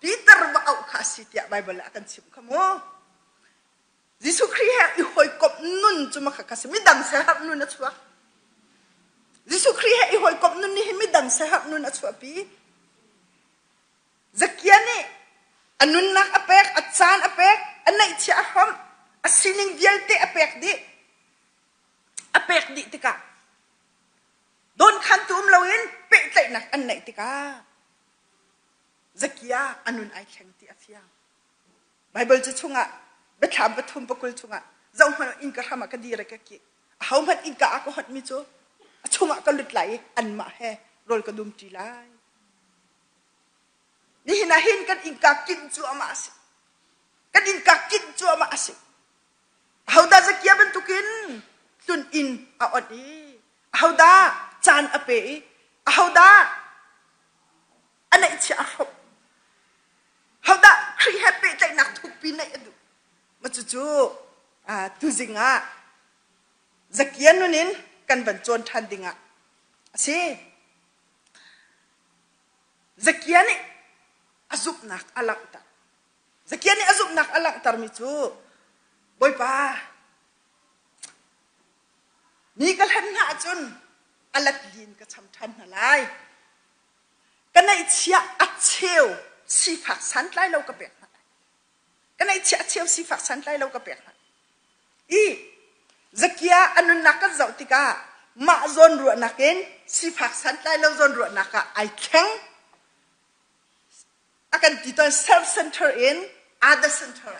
ปีเตอร์ว่าเอาข้าสิทธิ์ไบเบิลอากันชิมขโมยิสุคริสต์หอยกบนุ่นจุมาข้าสิไม่ดังเสียหักนุ่นนะชัวยิสุคริสต์หอยกบนุ่นนี่ไม่ดังเสียหักนุ่นนะชัวปีจักยานี่อันนุ่นนักอเปกอาจารย์อเปกอันไหนเชื่อหอมอาศินิงเดียลเตอเปกดิติกาโดนขันตุมเราเองเปะใจนักอันไหนติกาจักยาอันนุ่นไอแข็งที่อาเซียไบเบิลจะชงอ่ะไปถามปฐุมปกุลชงอ่ะ zong man in ka hama ka dira ka ki how man in ka ko hat mi cho chuma ka lut lai an ma he rol ka dum ti lai ni hina hin kan in ka kin chu ama asi kan in ka kin chu ama asi how da zakia ban tukin tun in a odi how da chan ape how da anai chi a hop how da kri happy tai nak thu pi nai adu ma chu chu tu zinga zakia nunin kan ban chon than dinga si zakia ni azuk nak alak ta zakia ni azuk nak alak tar mi chu boy pa ni kal han na chun alat lin ka cham than na lai kanai chia a cheu si phak san lai lo ka pek kanai chia cheu si phak san lai lo ka pek i zakia anun nak ka zau tika ma zon ru nakin si phak san lai lo zon ru naka I keng akan titon self center in other center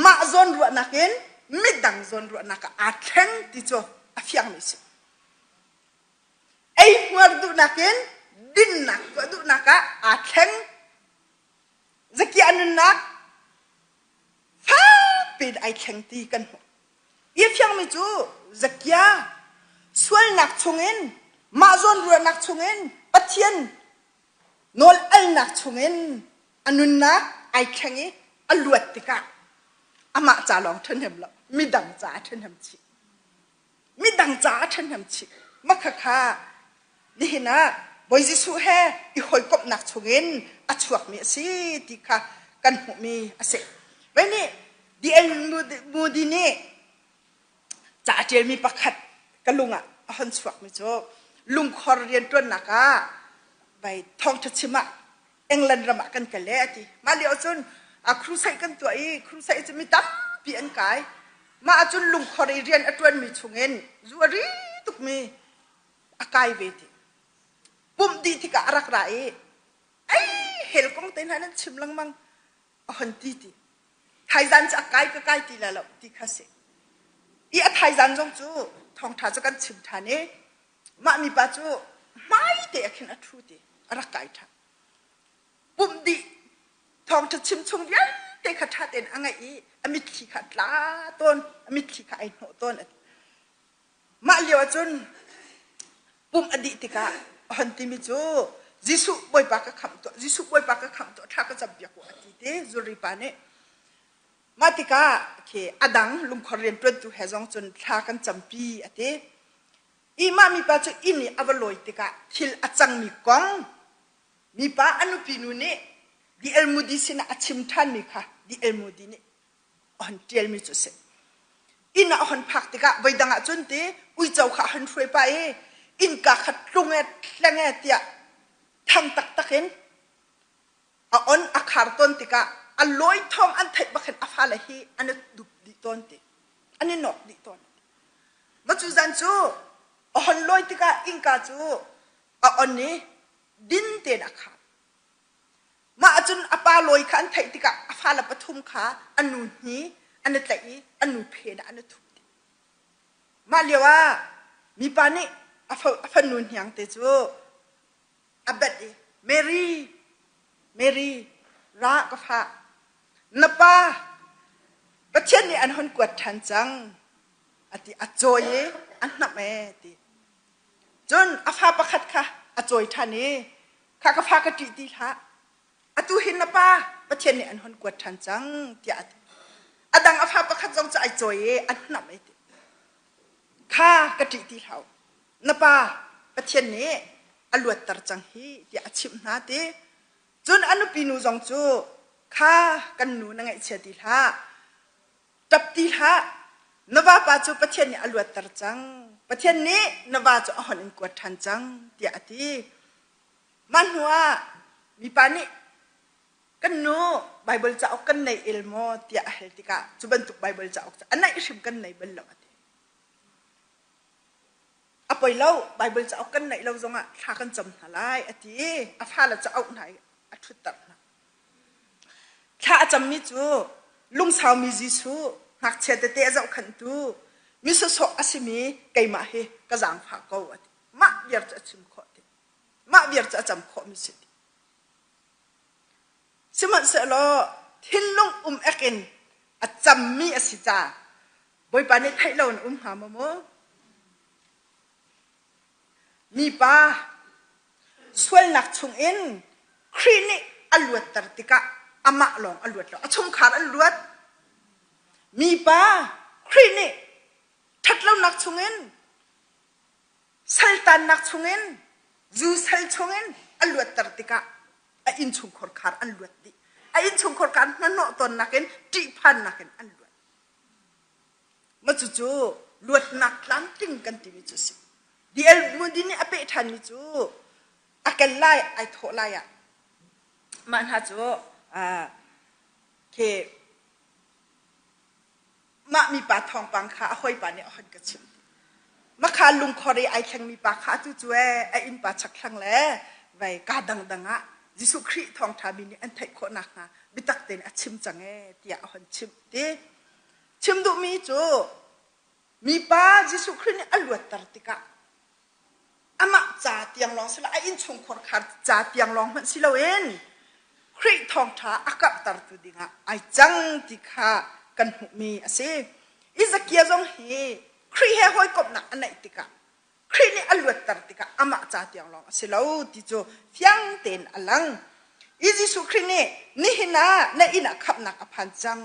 ma zon ru nakin midang zon ru naka a keng ti cho a fiang mi si ai huar du nakin din nak du naka a keng zakia anun nak fa pid I keng ti kan ye fiang mi chu zakia sual nak chungin ma zon ru nak chungin pathian nol al nak chungin anun nak ai khengi aluat tika ama cha long thun hem lo midang cha thun hem chi midang cha thun hem chi makha kha ni hina boy jisu he I hoi kop nak chungin achuak mi si tika kan hu mi ase bani di el mudi ni cha tel mi pakhat kalunga ahon chuak mi cho lung khor rian ton naka bai thong thachima england rama kan kale ati mali ochun a crusai kan to I crusai chimi tam pi an kai ma achun lung khor rian atwan mi chungen zuari tuk mi akai veti pum di thika arak rai ai hel kong ten hanan chimlang mang ahon ti ti thaijan cha kai ka kai ti la lo ti khase I a thaijan jong chu thong tha cha kan chim thane ma mi pa chu mai te akhin a thu ti ara kai tha pum di thong tha chim chung ya te kha tha ten angai I amit khi kha tla ton amit khi kha ai no ton ma liwa chun pum adi ti ka hon ti mi chu jisu boy pa ka kham to jisu boy pa ka kham to tha ka chap bia ko ati te zuri pa ne matika ke adang lung khorien twen tu hezong chun tha kan champi ate I ma mi pa chu ini avaloi tika thil achang mi kong mi pa anu pinu ne di elmudi sina achim than mi kha di elmudi ne on tel mi chu se ina hon phak tika boidanga chun te ui chau kha han throi pa e in ka khat lunge tlange tia thang tak takin a on akhar ton tika a loi thom an thai bakhen afala hi an dup di ton te ani nok di ton ma chu zan chu a hon loi tika inka chu a on ni din te na kha ma achun apa loi khan thai tika afala pathum kha anu hi an tlai anu phe da an thu ma lewa mi pa ni afa nun hyang te chu abet Mary ra ka pha napa pathian ni an hon kwat than chang ati achoye an na me ti jon afa pakhat kha achoi thani kha ka pha ka ti ti tha atu hin napa pathian ni an hon kwat than chang ti ati adang afa pakhat jong cha achoye an na me ti kha ka ti ti thau napa pathian ni aluat tar chang hi ti achim na te jon anu pinu jong chu kha kan nu na ngai che ti tha tap ti tha nawa pa chu pathian ni aluat tar chang pathian ni nawa chu ahon in ko than chang ti ati manhua mi pa ni kan nu bible cha ok kan nei ilmo ti a hel tika chu ban tu bible cha ok anai sim kan nei bel lo ati apoi lo bible cha ok kan nei lo zonga tha kan cham halai ati a pha la cha ok nai a thut tar tha cham mi chu lung sao mi jisu หักเชตเตะเจ้าขันตูมิสุโซอาสิมีไก่มาเฮกระจังฝากเอามะเบียร์จะชิมขอดมะเบียร์จะจำขอมิสิสมัยเสลอทินลงเอกินอาจำมีอสิจาบอยปานิไทยเราหามาโมมีป้าส่วนนักชงอินครีนิอลวดตรติกะอามาลองอลวดเราชงขาดอลวดมีป้าครีนิทัดเรานักชงอินสัลตันนักชงอินจูสัลชงอินอลวดตรติกะอินชงขอดขาดอลวดดิอินชงขอดขาดนั่นโนตอนนักอินจีพันนักอินอลวดมาจู่ๆลวดนักล้างติ้งกันที่มิจุสิดีเอลมุดินีอเปทันมิจูอากันไล่ไอโถไล่อะมันหาจูเคมามีปาทองปังขาหอยปาเนี่ยหันกระชิมมาขาลุงคอรีไอแข็งมีปาขาจู่ๆไออินปาชักแข็งแล้วไว้กาดังๆอ่ะยิสุครีทองทาบินีอันไทยโคนักนะบิตักเต็นชิมจังเตียหันชิมดิชิมดูมีจูมีปายิสุครีนี่อลวดตรติกะอามาจ่าเตียงรองสิละอินชงคนขาดจ่าเตียงรองมันสิละเวนครีทองท้าอากาศตรตุดิงะไอจังติขากันหุมีอาศัยอิสกี้จงเฮครีเฮหอยกบหนักอันไหนติกะครีนี่อลวดตรติกะอามาจ่าเตียงรองสิละอุติโจเฟียงเต็นอลังอิจิสุครีนี่นี่หินะนี่อินักขับหนักอภันจัง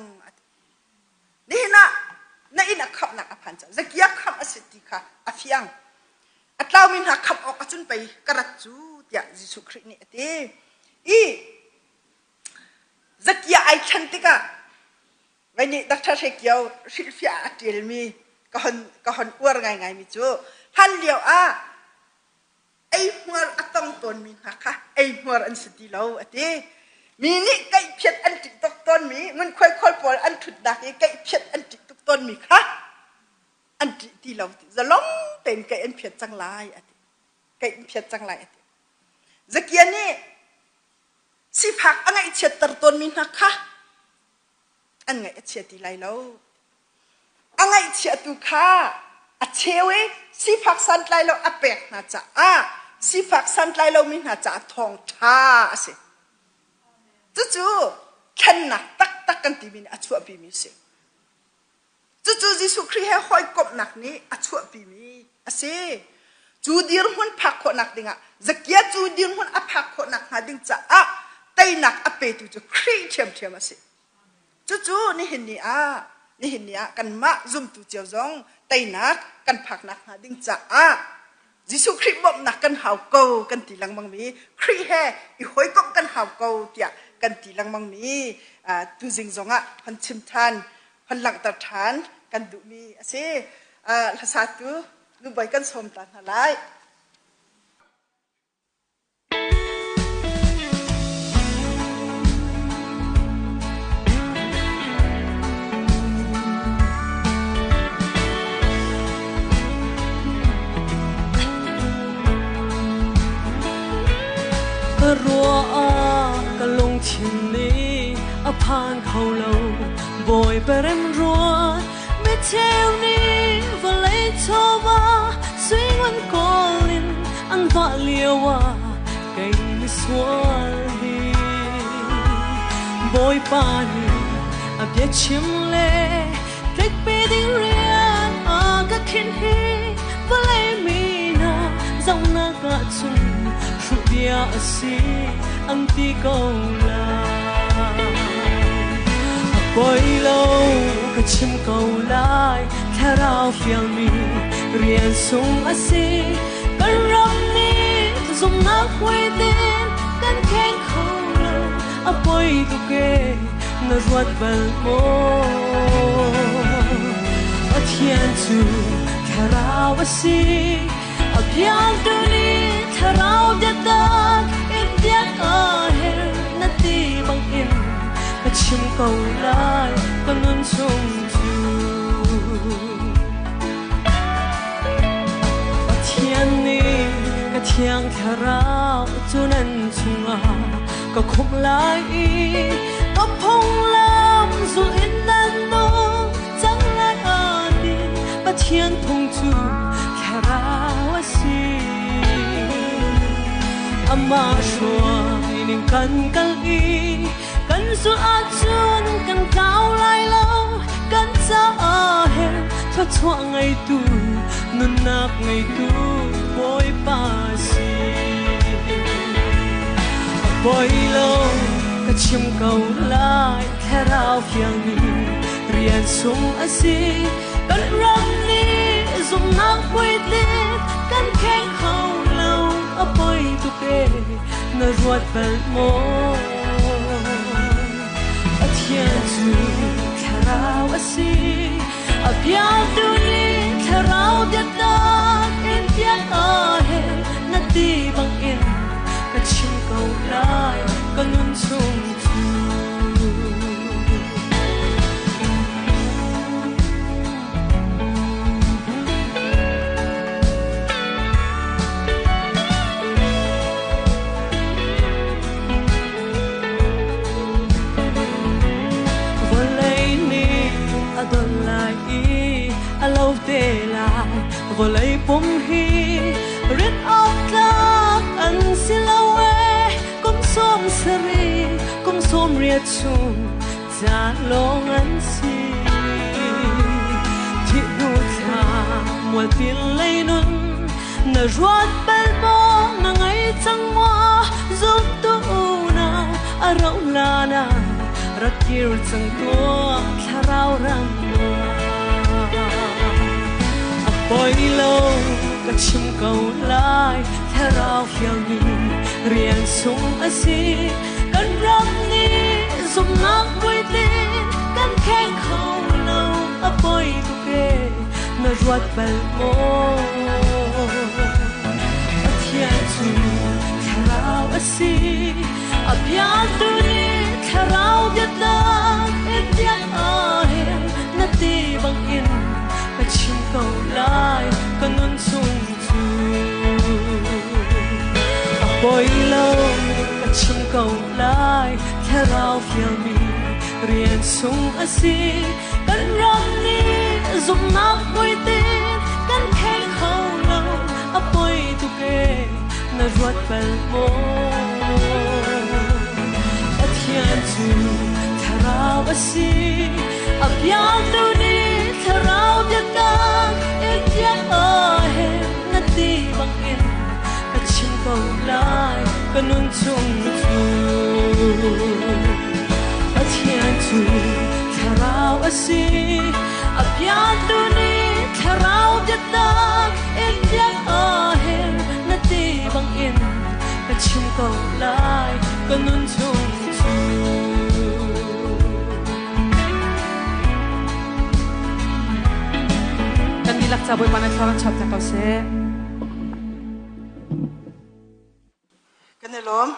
นี่หินะนี่อินักขับหนักอภันจังสกี้ขับอาศัยติกะอเฟียงอัตลามินหักขับออกจนไปกระจูเดียยิสุครินี่เต้อีจักยาไอชันติกะวันนี้ดักทาเชกิยวศิลปิอาติลมีก็หันอวดไงมิจูฮันเลียวไอหัวอัตองตนมินหักค่ะไอหัวอันสติเราเต้มีนี่ไก่เพียดอันติดตกต้นมีมันค่อยๆปล่อยอันถุดดักไก่เพียดอันติดตกต้นมีค่ะอันที่เราจะล้มเป็นไก่อันเพียรจังไรไก่เพียรจังไรจะเกี่ยนี่สิพักอันไงเฉียดตรต้นมินักค่ะอันไงเฉียดที่ไรแล้วอันไงเฉียดตุค่ะอัเชวสิพักสันไลเราอเปกน่าจะสิพักสันไลเรามิน่าจะทองท่าสิจู่ๆแค่หนักตักกันที่มินอัจฉริยมิสิจู่ๆยิสุครีให้หอยกบหนักนี้อัจฉริยมีอาศัยจูดีร์หุ่นพักคนหนักดิ่งจะเกี่ยจูดีร์หุ่นอพักคนหนักหาดิ่งจะไตหนักอเปตุจะครีเทียมอาศัยจู่ๆนี่เห็นนี่กันมาซุ่มตุเจียวจงไตหนักกันพักหนักหาดิ่งจะยิสุครีบ่มหนักกันหาวเกากันตีลังมังมีครีให้อีหอยกบกันหาวเกาเตียกันตีลังมังมีตุจิงจงพันชิมทันพันหลังตัดฐานกันดูมีอาศัยภาษาตัวดูใบกันสมตันอะไรรัวก็ลงที่นี้อพานเขาเราบอยไปเริ่มรัวไม่เท่านี้ว่าเลยโทรว่าสวยวันก่อนอันต่อเลี้ยวว่าไกลไม่สวยบอยป่านี้อับยัดชิมเล่พลิกไปที่เรียนก็คิดให้ว่าเลยมีน่าเจ้าหน้ากระชุ่มชุดยาสีอันที่เกาลาปล่อยเราก็ชิมเกาลายแค่เราเพียงมีเรียนสูงอาศัยกันรำนี้สมนักไว้เต้นกันแข่งเขาเราปล่อยตุกเกนรวดเบลโมเทียนจูแค่เราอาศัยเพียงตัวนี้ถ้าเราจะตักอินเดียก็เห็นนาทีบางอินก็ชิมเกาลายก็นุ่นชงจูเทียนนี้ก็เทียงแค่เราจูนั้นชุงก็คงลายก็พงลำสู่อินนันโนจัง thiên thông chu karawasi ama shua ning kan i kan su a chun kan cao lai lâu kan cha he cho chua ngày tu nun nak ngày tu boy pa si boy lâu ka chim câu lai kharao phiang ni rian sung asi kan ram ni zum nak quay lên kan khen khâu lâu a boy tu ke na ruột bel mo a thiên tu kharao asi a bia tu ni kharao diat na in diat a he na ti bang in ka chim câu lai kan nun sung tu lâu tê lại vô lấy bom hi red of love anh xin lâu cũng xóm seri cũng xóm riết chung cha long anh si thị nụ cha muôn tin lấy nun na ruột bel bo na ngày trăng hoa giúp tu na a rau la na rakir chang tua kharau ram boy lâu ka chim câu lai kharao phiang ni rian sung asi kan ram ni zum nak quay lên kan khen khâu lâu a boy tu ke na ruột bel mo a thiên tu kharao asi a pian tu ni kharao diat na et diat a he na ti bang in chim câu lai kan nun sung tu a boy lâu ka chim câu lai kharao phiang mi rian sung asi kan ram ni zum nak quay tên kan khen khâu lâu a boy tu ke na ruột bel mo a thiên tu kharao asi a pian tu ni kharao diat na et diat a he na ti bang in ka chim câu lai ka nun chung tu a thiên tu kharao asi a pian tu ni kharao diat na et diat a he na ti bang in ka chim câu lai ka nun chung tu lak saboy panay sarang chap ta se kanelom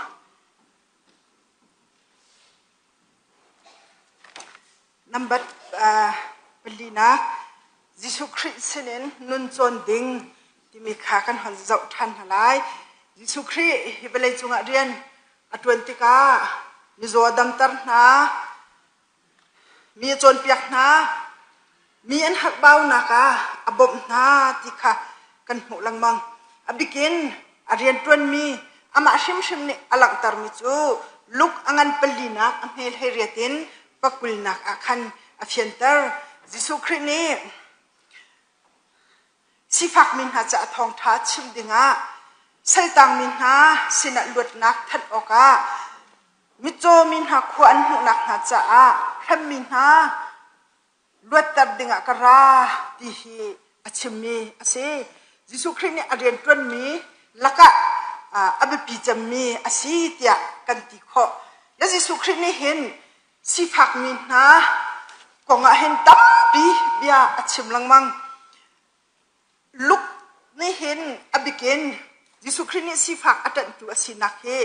number pelina Jisu Christ sinen nun chon ding timi kha kan han zau than halai Jisu Christ hibelai chunga rian atwanti ka ni zo dam tar na mi chon piak na mi an hak bau na ka abom na ti kha kan mu lang mang abikin arian tuan mi ama shim shim ni alang tar mi chu luk angan pelina amhel heriatin pakul nak akhan afiantar Jisu Christ ni sifak min ha cha thong tha chim dinga saitang min ha sina lut nak that oka mi cho min ha khuan hu nak ha cha a kham min ha luat tar dinga kara ti hi achimi ase Jisu Christ ni arian tuan mi laka abepi jammi asi tia kan ti kho ya Jisu Christ ni hin sifak min na konga hen tam pi bia achim langmang luk ni hin abiken Jisu Christ ni sifak atan tu asinak he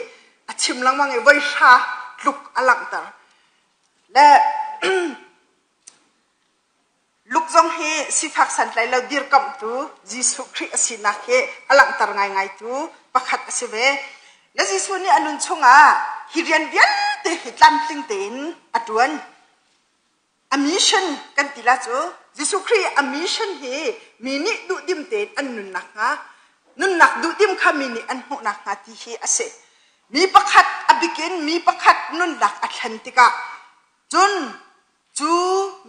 achim langmang e vai sha luk alang tar la luk zong he sifak san lai lo dir kam tu Jisu Christ asinak he alang tar ngai ngai tu pakhat asive la Jisu ni anun chunga hirian bian te hitlam ting ten atuan a mission kan tila chu จิสุครีอามิชันเฮมินิดูดิมเตนอันนุนนักงานุนนักดูดิมขามินิอันหุนักงาที่เฮอเซมีประคัดอบิกินมีประคัดนุนนักอัตลันติกาจนจู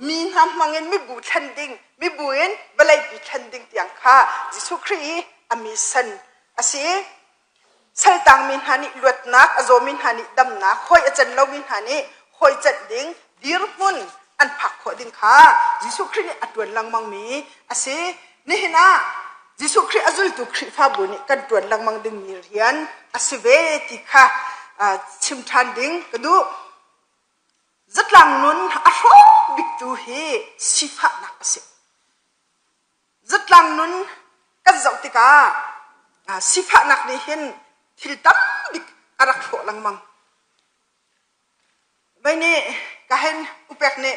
มีน้ำมังเงินมีบุทันดิงมีบุญเวลาบุทันดิงที่ยังข้าจิสุครีอามิชันอาเซสัลตังมินฮานิลวดนักอโซมินฮานิดำนักคอยอาจารย์เรามินฮานิคอยจัดดิงดีรุมุนอันผักขวดิงข้าจิสุครีอัดวนลังมังมีอาเซนี่เห็นนะจิสุครีอจุลตุครีฟาบุนิกันดวนลังมังดิงมีเรียนอาเซเวติข้าชิมทันดิงก็ดูจัดลังนุนอาชอบบิกตูเฮสิฟ้านักอาเซจัดลังนุนกันจักติกาสิฟ้านักนี่เห็นทิลตั้มบิกอารักโขลังมังไปนี่ก็เห็นอุปกรณ์นี่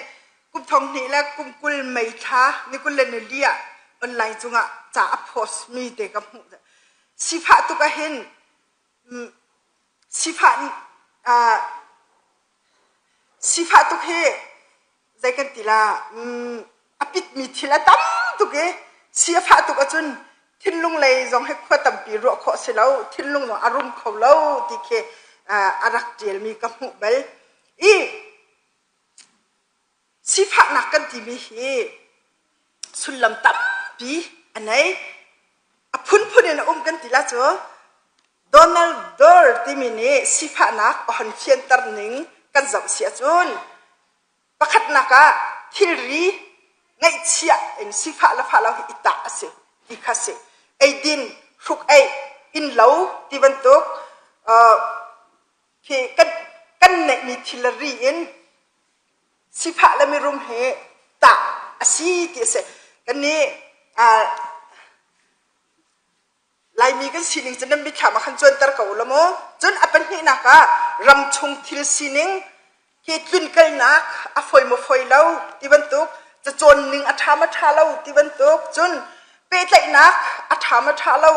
กุบทองนี่และกุมกุลไม่ท้านี่กุลเลนเลียออนไลน์จุงะจะอัพโพสมีเด็กกับหูสิฟ้าตุก็เห็นสิฟ้าตุกเฮใจกันทีละอภิษมีทีละตั้มตุกเฮสิฟ้าตุกจุนทิ้งลงเลยจงให้ขวดตั้มปีรัวขอเสลาทิ้งลงจงอารมณ์เขาเล่าที่เคอารักเจลมีกับหูเบลอีสิฟ้านักกันที่มีเฮสุลลัมตั้มปีอันไหนพุ่นเนี่ยกันทีละจ้ะโดนัลด์ดอร์ที่มีเนี่ยสิฟ้านักอันเชียนตร์หนึ่งกันจับเสียจุนประคัดนักะทิลรีไงเชียเอ็นสิฟ้าละฟ้าเราอิตาเสอีกาเสไอดินทุกไออินเหลาที่บรรทุกที่กันเนี่ยมีทิลรีเอ็นสิฟ้าละมีรุมเหตาสีที่เสกันนี่ลายมีกันสินิงจะนำไปขามขันจนตระกูลละโมจนอปันนี่นักรำชงทิลสินิงเกตุนกันนักอฟอยมาฟอยเล่าที่บรรทุกจะจนหนึ่งอัฐามาทาเล่าที่บรรทุกจนเปตไลนักอัฐามาทาเล่า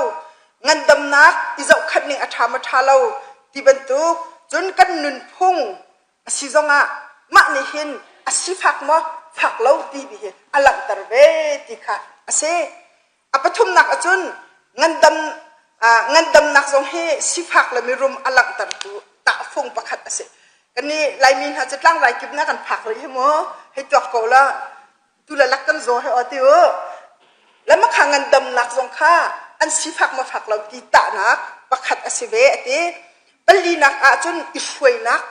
เงินดำนักที่จะขัดหนึ่งอัฐามาทาเล่าที่บรรทุกจนกันนุนพุ่งสิจงะมาในหินสิฟักมาฟักเล่าที่บีอลังตระเวติค่ะเสอปทุมนักจนเงินดำนักจงให้สิฟักและมีรุมอลังตระตุตะฟงประคัดเสกันนี่ลายมินหาจะตั้งลายกิบนักกันผักเลยใช่ไหมให้ตัวเขาละตุลาลักกันโซให้อติวแล้วมาขังเงินดำนักจงข้าอันสิฟักมาฟักเราตีตะนักประคัดเสเวอติปลีนักจนอิช่วยนัก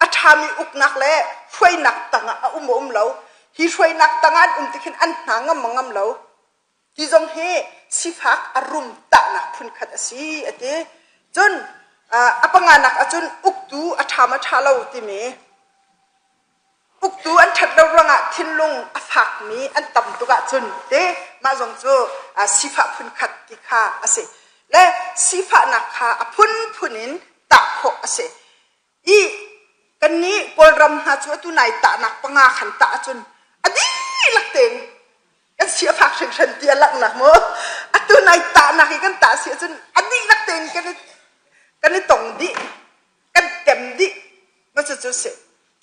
อาทามีอุกนักและช่วยนักต่างเราที่ช่วยนักต่างที่เห็นอันหางมังเราที่จงให้สิฟักอารมณ์ตะนักพุ่นขัดสีอติจนอปังงานักจนอุกตูอาทามาทาเราติเมอุกตูอันทัดเรารังทิ้งลงอฟักมีอันต่ำตุกจนเดมาจงโจสิฟักพุ่นขัดติข้าเสและสิฟักนักข้าพุ่นินตะโคเสอีกันนี้กอลรำหาชัวตุนายตะนักปังงาขันตะจนอดีลักเต็งกันเสียฟักเชิงเตียลักหนักมั้งตุนายตะนักกันตะเสียจนอดีลักเต็งกันนี่ตรงดิกันเต็มดิมันจะเสร็จ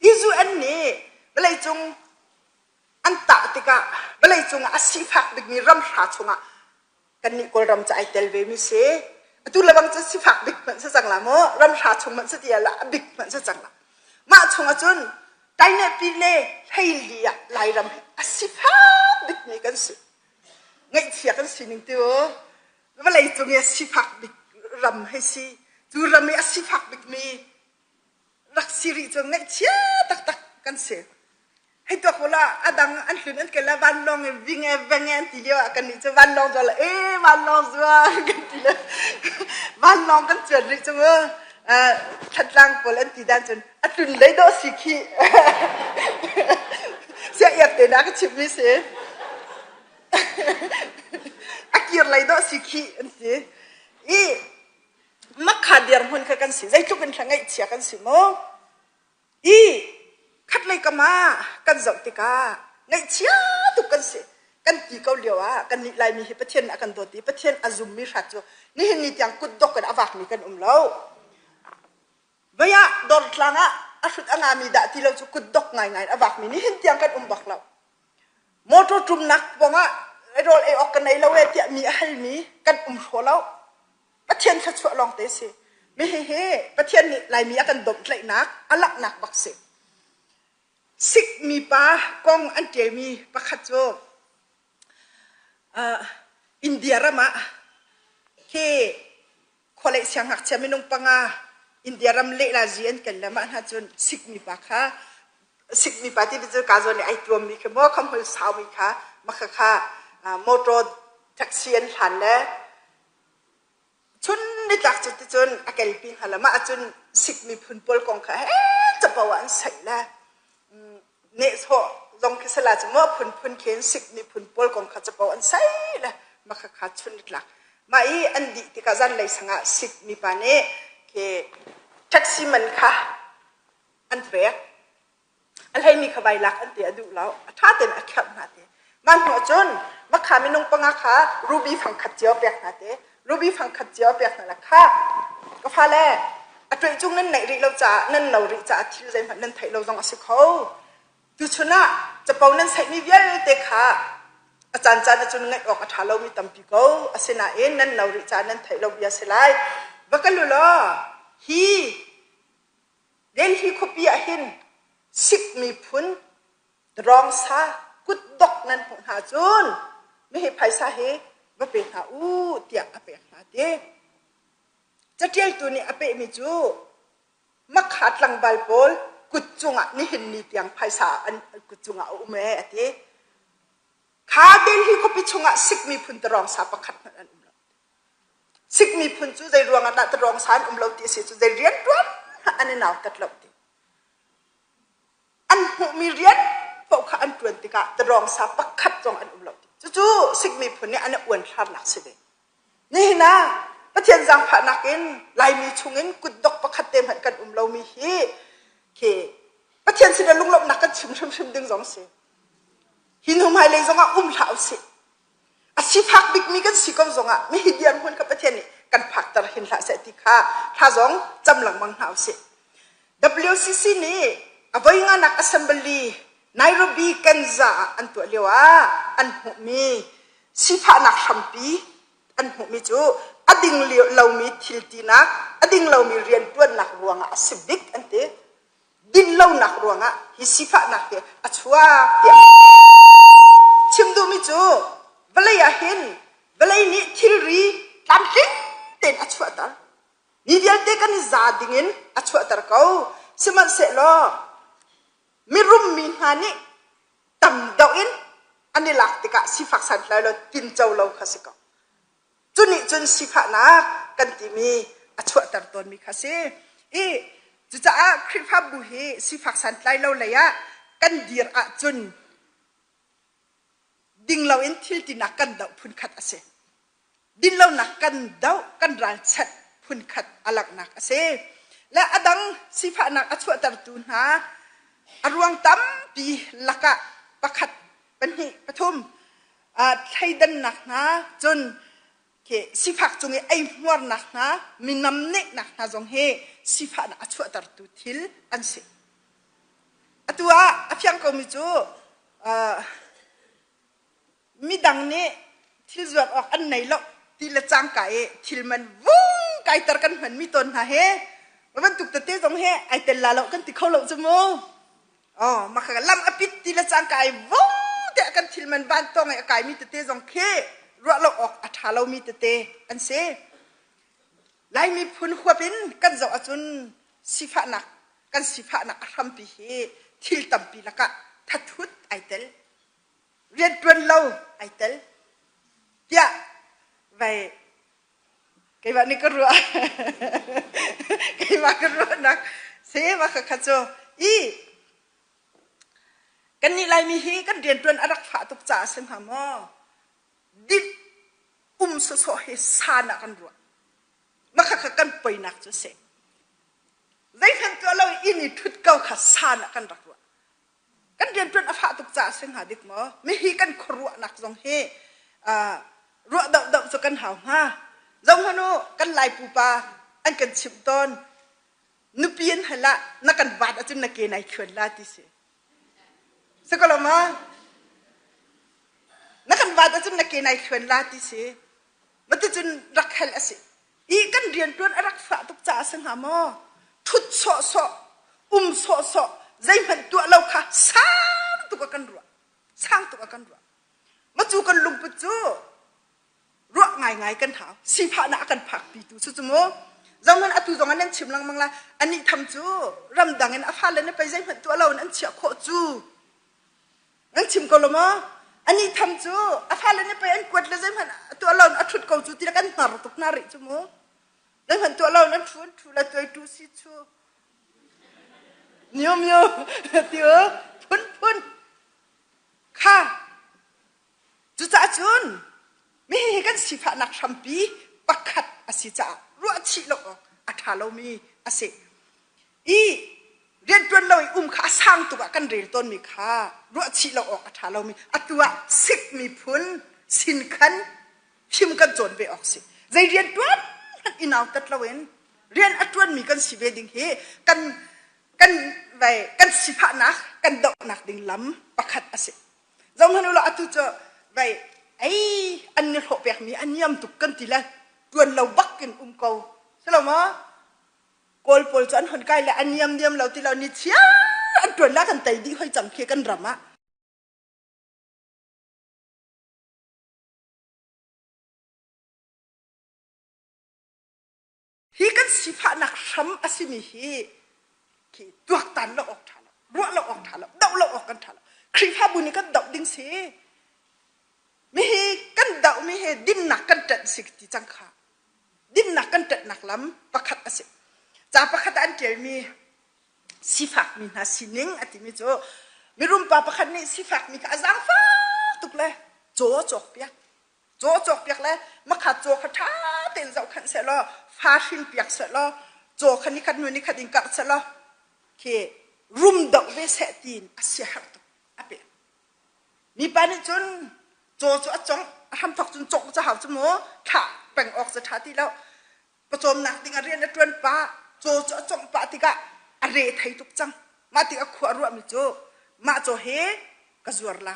ที่จู่อันนี้เวลาจงอันตะติกะเวลาจงสิฟักดึกมีรำหาชงกันนี่กอลรำจะไอเตลเวมิเสตุลบังจะสิฟักดึกมันจะจังละมั้งรำหาชงมันจะเดียละดึกมันจะจังละมาชงจนไดเนปีเล่ให้เลียลายรำสิฟ้าดิกนี่กันสิไงเสียกันสิหนึ่งตัวเวลาจงสิฟักดิกรำให้สิจูรำมีสิฟักดิกมีรักสิริจงไงเชียตักกันสิให้ตัวคนละดังอันคืนอันเกล้าวันลองวิ่งทีเดียวกันนี่จะวันลองจะละวันลองจะกันทีเดียววันลองกันเจริญจังทัดลังโปลันตีดันจนอัดตุนเลยโดสิขีเสียอยากเตะนักชิบมิเสอักยร์เลยโดสิขีอันสิอีมักขาดเดียร์หุ่นกันสิใจทุกคนทั้งไงเชียกันสิโมอีคัดเลยก็มากันจับติกาไงเชียทุกกันสิกันตีเกาเหลียวกันนี่ลายมีเหตุเทียนกันตัวตีประเทศอาซุมมีขัดจูนี่เห็นนี่ยังกุดดอกกันอวักมีกันเราเวลาดอลลาร์อาชุดอ่างมีดาที่เราจะกุดดอกง่ายๆอวักมีนี่เห็นยังกันบักเรา โมโตจุมนักบอกว่าไอ้โรลไอ้ออกกันในละเวทมีให้มีกันหัวแล้วประเทศขัดชัวลองเตสิไม่เฮ่ประเทศนี้ลายมีกันดมไหลนักอลักนักบักเสสิกมีปากองอันเจมีประคัดโจอินเดียระมะเฮคนเลี้ยงหักเชมินงปังอาอินเดียรำเละลาจีนกันละมันฮะจนสิกมีปะค่ะสิกมีปะที่เป็นจุดการจนไอตัวมีคือมั่วคำพูดสาวมีค่ะมาค่ะมอเตอร์แท็กซี่อันหันแล้วชุนนี่จากจุดที่จนอากาศปีนหันละมาจนสิกมีพุ่นปลกองค่ะจะบอกว่าอันใส่ละเนี่ยโหลงคิดสละจะมั่วพุ่นเขียนสิกมีพุ่นปลกองค่ะจะบอกอันใส่ละมาค่ะชุนนี่หลักมาอีอันดีที่กาจันเลยสังสิกมีปะเนี่ยเคแท็กซี่มันค่ะอันเฟียอะไรมีขบายลักอันเดียดูแล้วถ้าเต็มอักขระนาเตมันหัวจนมาขามินงปังอาค่ะรูบี้ฟังขัดเจียวเปียกนาเตรูบี้ฟังขัดเจียวเปียกนั่นแหละค่ะก็ฟ้าแล่อัตราจุงนั่นไหนริเราจะนั่นเราริจะที่เราจะนั่นไทยเราต้องอาศัยเขาดูชนะจะเป่านั่นใส่มีเยอะเตะค่ะอาจารย์จะจุนไงออกอัฐาเรามีตั้มปีเขาอาศัยน่ะนั่นเราริจะนั่นไทยเราเบียร์เสลายว่ากันรู้ล่ะฮีเดนฮีคบีอาหินสิกมีพุนรองซากุดดอกนั่นหาจุนไม่ให้ไพศาเหว่าเป็นหาเตียอเปะหาเดจะเที่ยวตัวนี้อเปะมีจูมักขาดหลังบาลโพลกุดจุงอ่ะนี่เห็นนี่เตียงไพศาอันกุดจุงอ่ะอุเมะเดขาเดนฮีคบีจุงอ่ะสิกมีพุนรองซาประคัดนั่นสิกมีพุนจูใจรวงอันนั้นรองสารเราตีสิจูใจเรียนรวมอันนี้น่าตัดเราตีอันหูมีเรียนพวกข้าอันตวนติกะรองสารประคัดจงอันเราตีจูสิกมีพุนเนี่ยอันนี้อ้วนทานหนักสิเดนี่นะประเทศจังผานักเองลายมีชุงเงินกุดดอกประคัดเต็มหันกันเรามีฮีเคประเทศสิเดลุงลบนักกันชิมดึงสองสิหินหุ่มไฮเลยจงอ่ะเท้าสิอาชีพพักบิ๊กมีกันสิกมจงอ่ะไม่เดียนคนกับประเทศนี้กันพักตระหินละเสติค่ะถ้าจงจำหลังมังหาวสิ WCC นี่เอาไว้งานนัก Assembly ไนโรบีเคนซาอันตัวเลียวอันหูมีสิพานักฮัมปีอันหูมีจูอดิ่งเลียวเรามีทิลตีนักอดิ่งเรามีเรียนตัวนักรวงอ่ะสิบิ๊กอันเตดินเรานักรวงอ่ะฮิสิพานักเตอชัวเตียชิมดูมีจูเวลาเห็นเวลานี้ทิลรีตามทิ้งเต็นอชัวตานี่เดียวเด็กันซาดิ่งอินอชัวตาเขาสมันเสลอมีรุมมีหานี่ตั้มดาวอินอันนี้หลักติกะสิฟักสันแล้วกินเจ้าเราข้าศึกจุนี่จุนสิฟักนักกันที่มีอชัวตาตอนมีข้าศึกจุจ้าคริปฮับบุฮีสิฟักสันแล้วเลยะกันเดียร์จุนดิ่งเราอินทิลตินักกันดาวพุนขัดอาเซดิ่งเรานักกันดาวกันรันชัดพุนขัดอลักนักอาเซและอดังสิฟ้านักอชัวตรตุนหาอรวงตั้มปีลักะประคัดเป็นหิปฐุมไทยดันนักนะจนเคสิฟ้าจงไอหัวนักนะมีน้ำเนกนักนะจงเฮสิฟ้านักอชัวตรตุทิลอันเซตัวอภิยังก็มีจูมีดังนี้ที่จวดออกอันไหนล่ะที่ละจางไก่ที่มันวุ้งไก่ตระกันเหมือนมีต้นหาเฮมันตุกตะเต้ตรงเฮไอเตลลาเรากันติเขาหลงจมูกมาขังลำอภิที่ละจางไก่วุ้งแต่กันที่มันบ้านตรงไอไก่มีตะเต้ตรงเฮรัวเราออกอัฐาเรามีตะเต้อันเซ่ไล่มีพุนหัวเป็นกันจะอาจุนสิฟ้านักกันสิฟ้านักทำปีเฮที่ตั้มปีละกะทัดทุดไอเตลเรียนตัวเราไอเตลเดี๋ยวไปไอ้บ้านนี้ก็รู้ไอ้บ้านก็รู้นักเสียมาขัดโจกันนี่ไรมีฮีกันเรียนตัวอรักษาตุกจ่าเส้นหามอดิบสุดๆให้สานักกันรู้มาขัดกันไปนักจะเสียได้เห็นตัวเราอินี่ทุดเก่าขัดสานักกันรู้กันเรียนตัวอภะตุกจ่าเส้นหาดิกมอไม่ฮีกันครัวนักจงเฮรัวดำๆจะกันหาวฮะจงฮนุกันลายปูปาอันกันชิมตอนนุเปียนหละนักกันบาดอาจจะนักเกณฑ์ในเขื่อนลาติเสสกลมา นักการวาดจนนักเกณฑ์ในเขื่อนลาติเสมันจะจนรักเฮลสิอีกันเรียนตัวรักฝาตุกจ่าสังหามอทุดโซโซโซโซใจมันตัวเราค่ะสร้างตัวกันรัวสร้างตัวกันรัวมาจูกันลุงปุจูรัวง่ายกันเท้าสีผ้าหนากันผักปีตูสุดโมเรามันอตุตรงนั้นชิมลังมังละอันนี้ทำจูรำดังเงินอาฟ้าเลยเนี่ยไปใจมันตัวเรานั้นเชี่ยโคจูงั้นชิมก็ละมั้งอันนี้ทำจูอาฟ้าเลยเนี่ยไปอันกวดเลยใจมันตัวเราอัดชุดเกาจูที่ละกันหนาตุกนาริจูโมใจมันตัวเรานั้นฟุ้นทุละตัวดูสิจูเนียวเดี๋ยวพุ่นค่ะจุจ่าจุนไม่เห็นกันสิฟ้านักชัมปีปักขัดอาศิจ่ารัวชิโลอัฐาเรามีอาศัยอีเรียนตัวเราข้าสร้างตัวกันเรียนต้นมีข้ารัวชิโลอัฐาเรามีอัตัวสิกมีพุ่นสินขันพิมกันจนไปออกสิใจเรียนตัวอินเอาตัดเราเรียนอัตัวมีกันสิเวดิงเฮกันไปกันสิพะนักกันดอกนักดิ่งล้ำปักขัดอาศัยจงหันเราอัตุจะไปไออันนี้หกแบบมีอันยำตุกกันทีละตัวเราบักกันเกาใช่หรือมั้ยกอลปอลจันหันไกลและอันยำเราที่เรานิชยาอันตัวละกันไตดีให้จังเคียกันรำมะฮีกันสิพะนักช้ำอาศัยมีฮีที่ตัวตันเราออกทันรัวเราออกทันเราเดาเราออกกันทันครีฟ้าบุญนี่ก็เดาดิ้งสิไม่เห็นกันเดาไม่เห็นดินหนักกันเต็ดสิที่จังค่ะดินหนักกันเต็ดหนักล้ำประคัดอาศัยจากประคัดอันเดียวมีสิฟักมีนาสินิงอติมีโจมีรุมปาประคัดนี่สิฟักมีกระซังฟ้าตุกเลยโจจกเปียกเลยมาขัดโจขัดท้าเต็นเจ้าขันเสร็จแล้วฟ้าชินเปียกเสร็จแล้วโจขันนี้ขัดนู่นนี่ขัดอิงกัดเสร็จแล้วเครุมดอกเวสตีนอาศัยหักตุกอเปียมีปานิจนโจจงทำถกจนจกจะหาจมูกถ้าแบ่งออกสถานที่แล้วประจมหนักติงเรียนนักเรียนป้าโจจงป้าติกะอะไรไทยทุกจังมาติกะขวารัวมิโจมาโจเฮกระจวรละ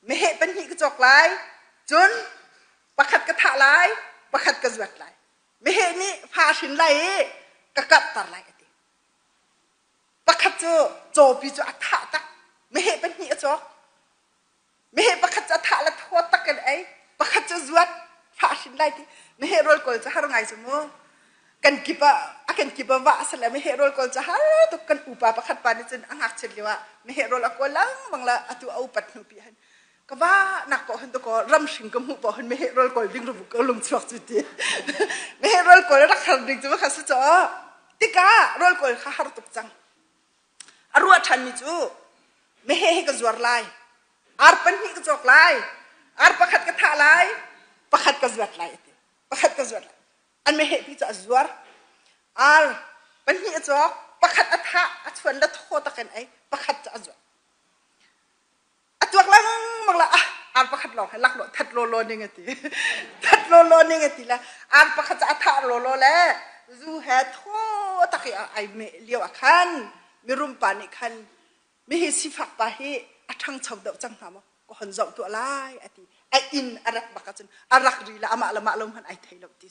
ไม่เฮเป็นหิกระจกลายจนประคัดกระทะลายประคัดกระจวรลายไม่เฮนี่พาชินลายกระกัดตาลายติประคัดโจปีโจอัฐะตักไม่เฮเป็นหิกระจกไม่เห็นประคัตจะถ่าละทั่วตักกันไอ้ประคัตจะจวดพาชินไล่ที่ไม่เห็นโรลกอลจะหาไงสมมติกันกิบะกันกิบะว่าสละไม่เห็นโรลกอลจะหาตุกันอุปาประคัตปานิจนอังหักเฉลี่ยว่าไม่เห็นโรลกอลลังบางละอตุเอาปัดหนุปีหันก็ว่านักก็หันตัวก็รำชิงก็มุบหันไม่เห็นโรลกอลดิ้งรูบุกลงชวกจุดเดียไม่เห็นโรลกอลรักขันดิ้งจะว่าขัดสุดจ้าติกาโรลกอลข้าหาตุกจังอรัวทันมิจูไม่เห็นก็จวดไล่อาร์ปันหิกจอกไล่อาร์ประคัดกระทะไล่ประคัดกระจวดไล่ประคัดกระจวดไล่อันไม่เห็นพี่จะจวดอาร์ปันหิกจอกประคัดอัฐะอัฐวันละโทษตะกันไอประคัดจะจวดอัฐวกลังมังละอาร์ประคัดหลอกให้ลักหลอกทัดโลนี่ไงตีทัดโลนี่ไงตีละอาร์ประคัดจะอัฐะโลแล้วจูเฮโทษตะกี้ไอเมเลียวขันมีรุมปานิขันไม่เห็นสิฟักปะเฮอัทั้งชาวเดาจังหามก็หันเจ้าตัวลายอติไออินอารักบักจันอารักรีละอามาละมาลมหันไอไทยเราดิ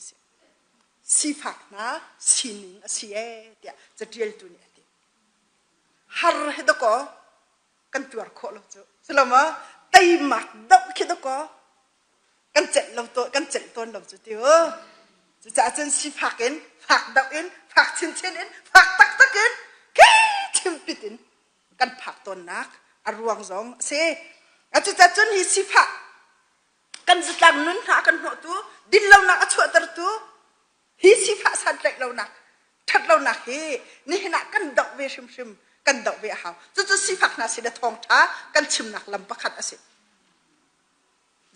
สิฟักนะสินิงสิเอเดียจะเดียลตัวนี้ติฮาร์เฮดก็กันตัวร์โคเราจ้ะสลามะไตมักดอกคิดก็กันเจ็ดเราตัวกันเจ็ดตัวเราจ้ะเดียวจะจะจันสิฟักอินฟักดอกอินฟักชินอินฟักตักอินแค่ชิมปิดอินกันผักตัวนักอารวงสองเสอาจจะจนฮิสิฟะกันจะตั้งนุนหากันหัวตัวดินเราหนักช่วยตัวตัวฮิสิฟะสันเล็กเราหนักทัดเราหนักเฮนี่หนักกันดอกเวชิมกันดอกเวหาวจะสิฟะน่ะสิเดทองท้ากันชิมหนักลำประคัดอาศัย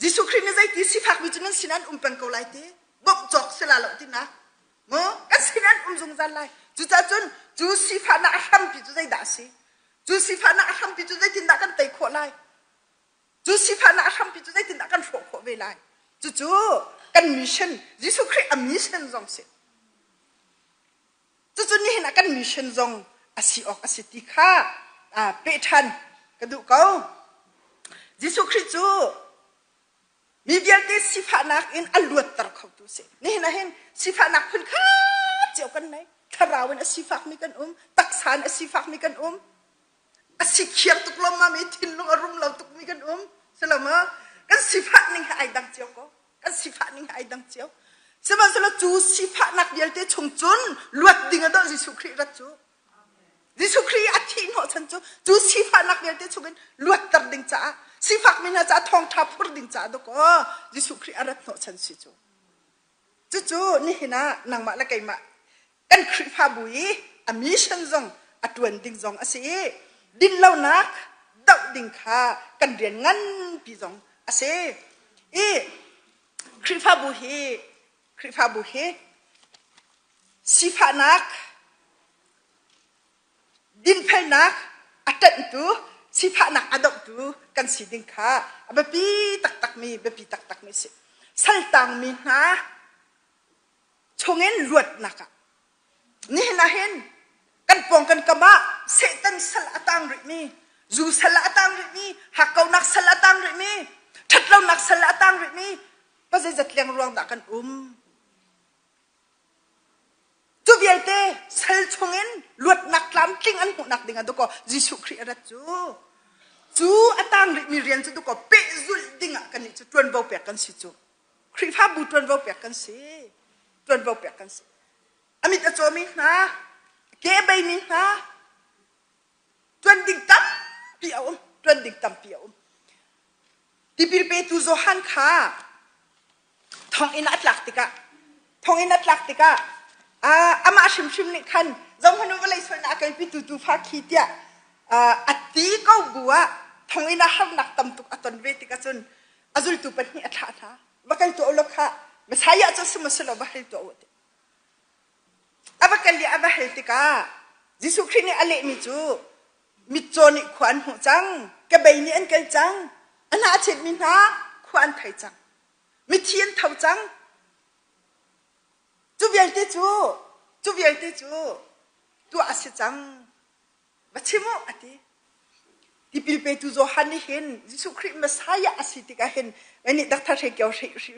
ยิสุคริสต์ใจที่สิฟะวิจุนันสินันเป็นเกาไลตีบอกจอกสลาเหล่าที่นะโง่กันสินันจงจันไลจะจนจูสิฟะน่ะทำพิจุใจด่าสิจูสิฟานะทำพิจูได้ตินดักกันเตะขวดไล่จูสิฟานะทำพิจูได้ตินดักกันโผล่ขวดเวไล่จู่กันมิชชั่นยิสุคริสต์มิชชั่นจงสิจู่นี่เห็นกันมิชชั่นจงอาศิออกอาศิติข้าเปทันกระดูกเขายิสุคริสต์จู่ มีเบียลเตสิฟ้านักอินอลวดตรเขาตุเสนี่นะเห็นสิฟ้านักคนข้าเจียวกันไหนคาราวน์สิฟ้ามีกันตักสานสิฟ้ามีกันสิเขียนตุกลมมาไม่ทิ้งลงอารมณ์เราตุกมีกันสลามกันสิฟ้านิ่งหายดังเจียวก็กันสิฟ้านิ่งหายดังเจียวสมัยสละจูสิฟ้านักเบียลเตชงจุนลวดดิ่งอันนั้นยิสุครีรัตจูยิสุครีอาทิตย์หัวฉันจูสิฟ้านักเบียลเตชงกันลวดตัดดิ่งจ้าสิฟ้ามีน่าจะทองทับพูดดิ่งจ้าดูก็ยิสุครีอารัตหัวฉันสิจูนี่เห็นนะนางมาละไกมากันคริฟาบุยอามิชันซองอัตวันดิ่งซองอาศัยดินเล่านักดาวดิ่งข้ากันเรียนงั้นปีซองอาศัยคริฟาบุยสิฟ้านักดินเพนักอัตติตุสิฟ้านักอดอกตุกันสิดิ่งข้าแบบปีตักมีแบบปีตักมีสิสัลตังมีนะชงเงินลวดนักนี่นะเห็นกันปองกันกะบะเสตันสละตังริมีจูสละตังริมีหักเกานักสละตังริมีทัดเรานักสละตังริมีภาษาจัดเลี้ยงรวงดักกันจูเบียลเตสลชงเงินลวดนักล้ำทิ้งอันหุนักดิ่งอันตุก็ยิสุครีรัตจูอัตังริมีเรียนจูตุก็เปจุลดิ่งอันกันนี่จูตวนเบาเปียกันสิจูครีฟ้าบุตวนเบาเปียกันสิตวนเบาเปียกันสิอามิตรโจมินะเก็บใบมินะตวนดิ่งตั้มเปียวตวนดิ่งตั้มเปียวที่พิเปตุโจฮันข้าทองอินัดลักติกะอามาชิมนี่คันจงพนุวลัยส่วนนักการพิจูฟ้าขีดยาอัตติก็บัวทองอินาหักนักตั้มตุกอัตนเวติกะจนอาจุลตุปันนี่อัตถาบักันตัวลูกค้าไม่ใช่ยาจะสมัสลบให้ตัวเด็กอาบักันเลียอาบัให้ติกายิสุครีนี่อะไรมิจูนี่ขวัญหัวจังกระเบยนี่อันกันจังอันน่าเจ็ดมินะขวัญไทยจังมิเทียนเท่าจังจูเวียลเตจูตัวอาศัยจังบัชิโมอติที่พิลเปตุโจฮันนี่เห็นยิสุครีไม่ใช่ยาอาศัยติกาเห็นวันนี้ดักทาเชกิยว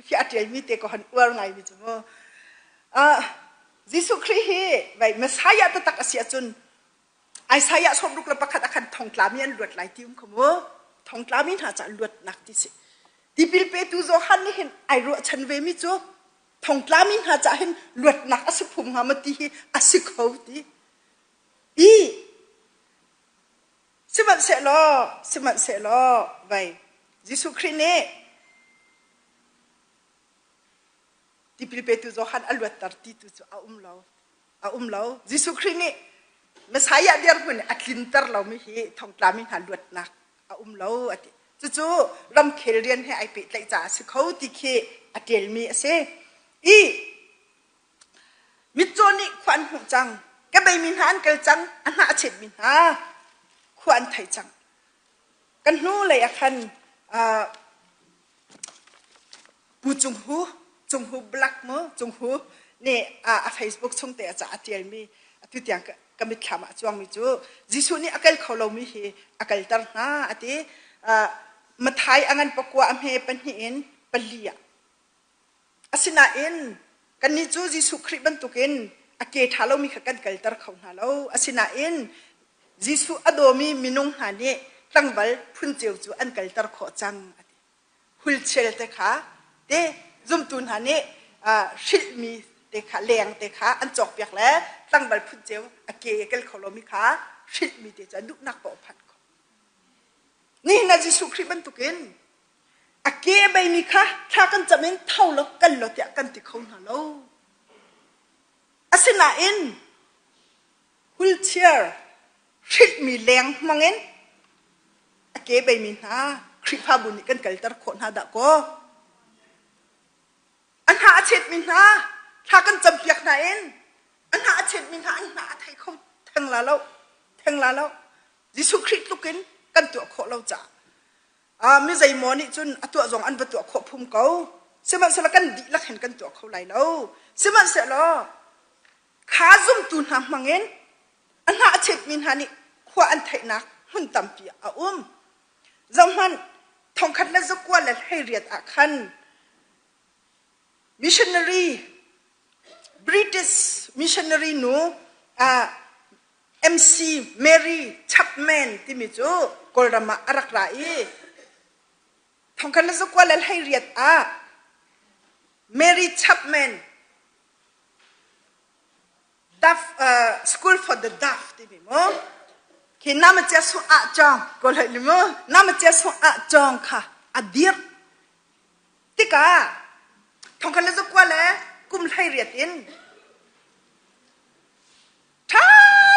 ฟิอาเทียลมีเตก็หันอวร์ไงมิจูโมยิสุครีเฮไว้ไม่ใช่ยาตักอาศัยจนไอ้สายสมรุกละประคัดอาคันทองกลามีอันลวดไหลที่ขโมทองกลามีน่าจะลวดนักที่สิที่พิลเปตุโจฮันนี่เห็นไอรัวฉันเวมิจูทองกลามีน่าจะเห็นลวดนักอาศัยภูมิหามาที่อาศัยเขาที่สมัติเสลอไว้ยิสุครีเน่ที่พิลเปตุโจฮันอลวดตัดที่ตุจูอาเลายิสุครีเน่ไม่ใช่ยาเดียร์คนอัดลินเตอร์เราไม่เห็นทองกลามีหันลวดนักเลาอติจู่รำเคเรียนให้ไอเป็ดเลยจ่าสิเขาติเคอเดลมีเสมิโจนี่ขวัญหูจังก็ไปมินหานเกลจังอันน่าเฉดมินหาขวัญไทยจังกันนู้เลยอะคันปูจงหูบลักมั้งจงหูเนี่ยFacebook ช่องเตะจ่าเดลมีทุกอย่างก็มิดขามจวงมิจูจิสุนี่อากาศเขาเรามีอากาศตร์นะอติมาไทยอังันปกว่าอเมเป็นหินเป็นเลียอาศินาอินกันนิจูจิสุคริบันตุกินอาเกทาเรามีขกันกัลตร์เขาหน้าเราอาศินาอินจิสุอโดมีมินุงหานี่ตั้งบัลพุ่นเจียวจูอันกัลตร์ขอจังหุลเชลเตค่ะเตจุมตุนหานี่ชิลมีเตค่ะแรงเตค่ะอันจอกเปียกแล้วตั้งบัลพุ่นเจียวอาเกกัลเขาเรามีค่ะชิลมีเตจะดุนักปอพันนี่นะจิสุคริบันตุกินอาเกใบมีค่ะถ้ากันจะเป็นเท่าแล้วกันเราจะกันติดเขาหน้าเราอาศินาอินหุลเชียร์ชิดมีแรงมังเงินอาเกใบมีนะคริปาบุญกันกันตระคนหาดะก็อันหาเช็ดมีนะถ้ากันจำเปียกไหนอันหาเช็ดมีนะอันหาไทยเขาแทงลาแล้วจิสุคริตุกินกันตัวโคเราจ่าไม่ใจมอนี่จนตัวจงอันเป็นตัวโคพุ่มเขาสมัยสละกันดีลักเห็นกันตัวเขาไหลแล้วสมัยเสร็จแล้วขาซุ่มตุนหามังเงินอันหาเช็ดมินหานี่ขวาอันไทยนักหุ่นต่ำปีจำมันทองคันและสกัวและให้เรียดอาคัน missionary British missionary nu MC Mary Chapman ti mi chu kolrama arak rai thongkan la zakwa lal hai riat Mary Chapman deaf school for the deaf ti mi mo ki nam cha su chong ko le mo nam cha su chong kha adir tika thongkan la zakwa le kum hai riat inท่า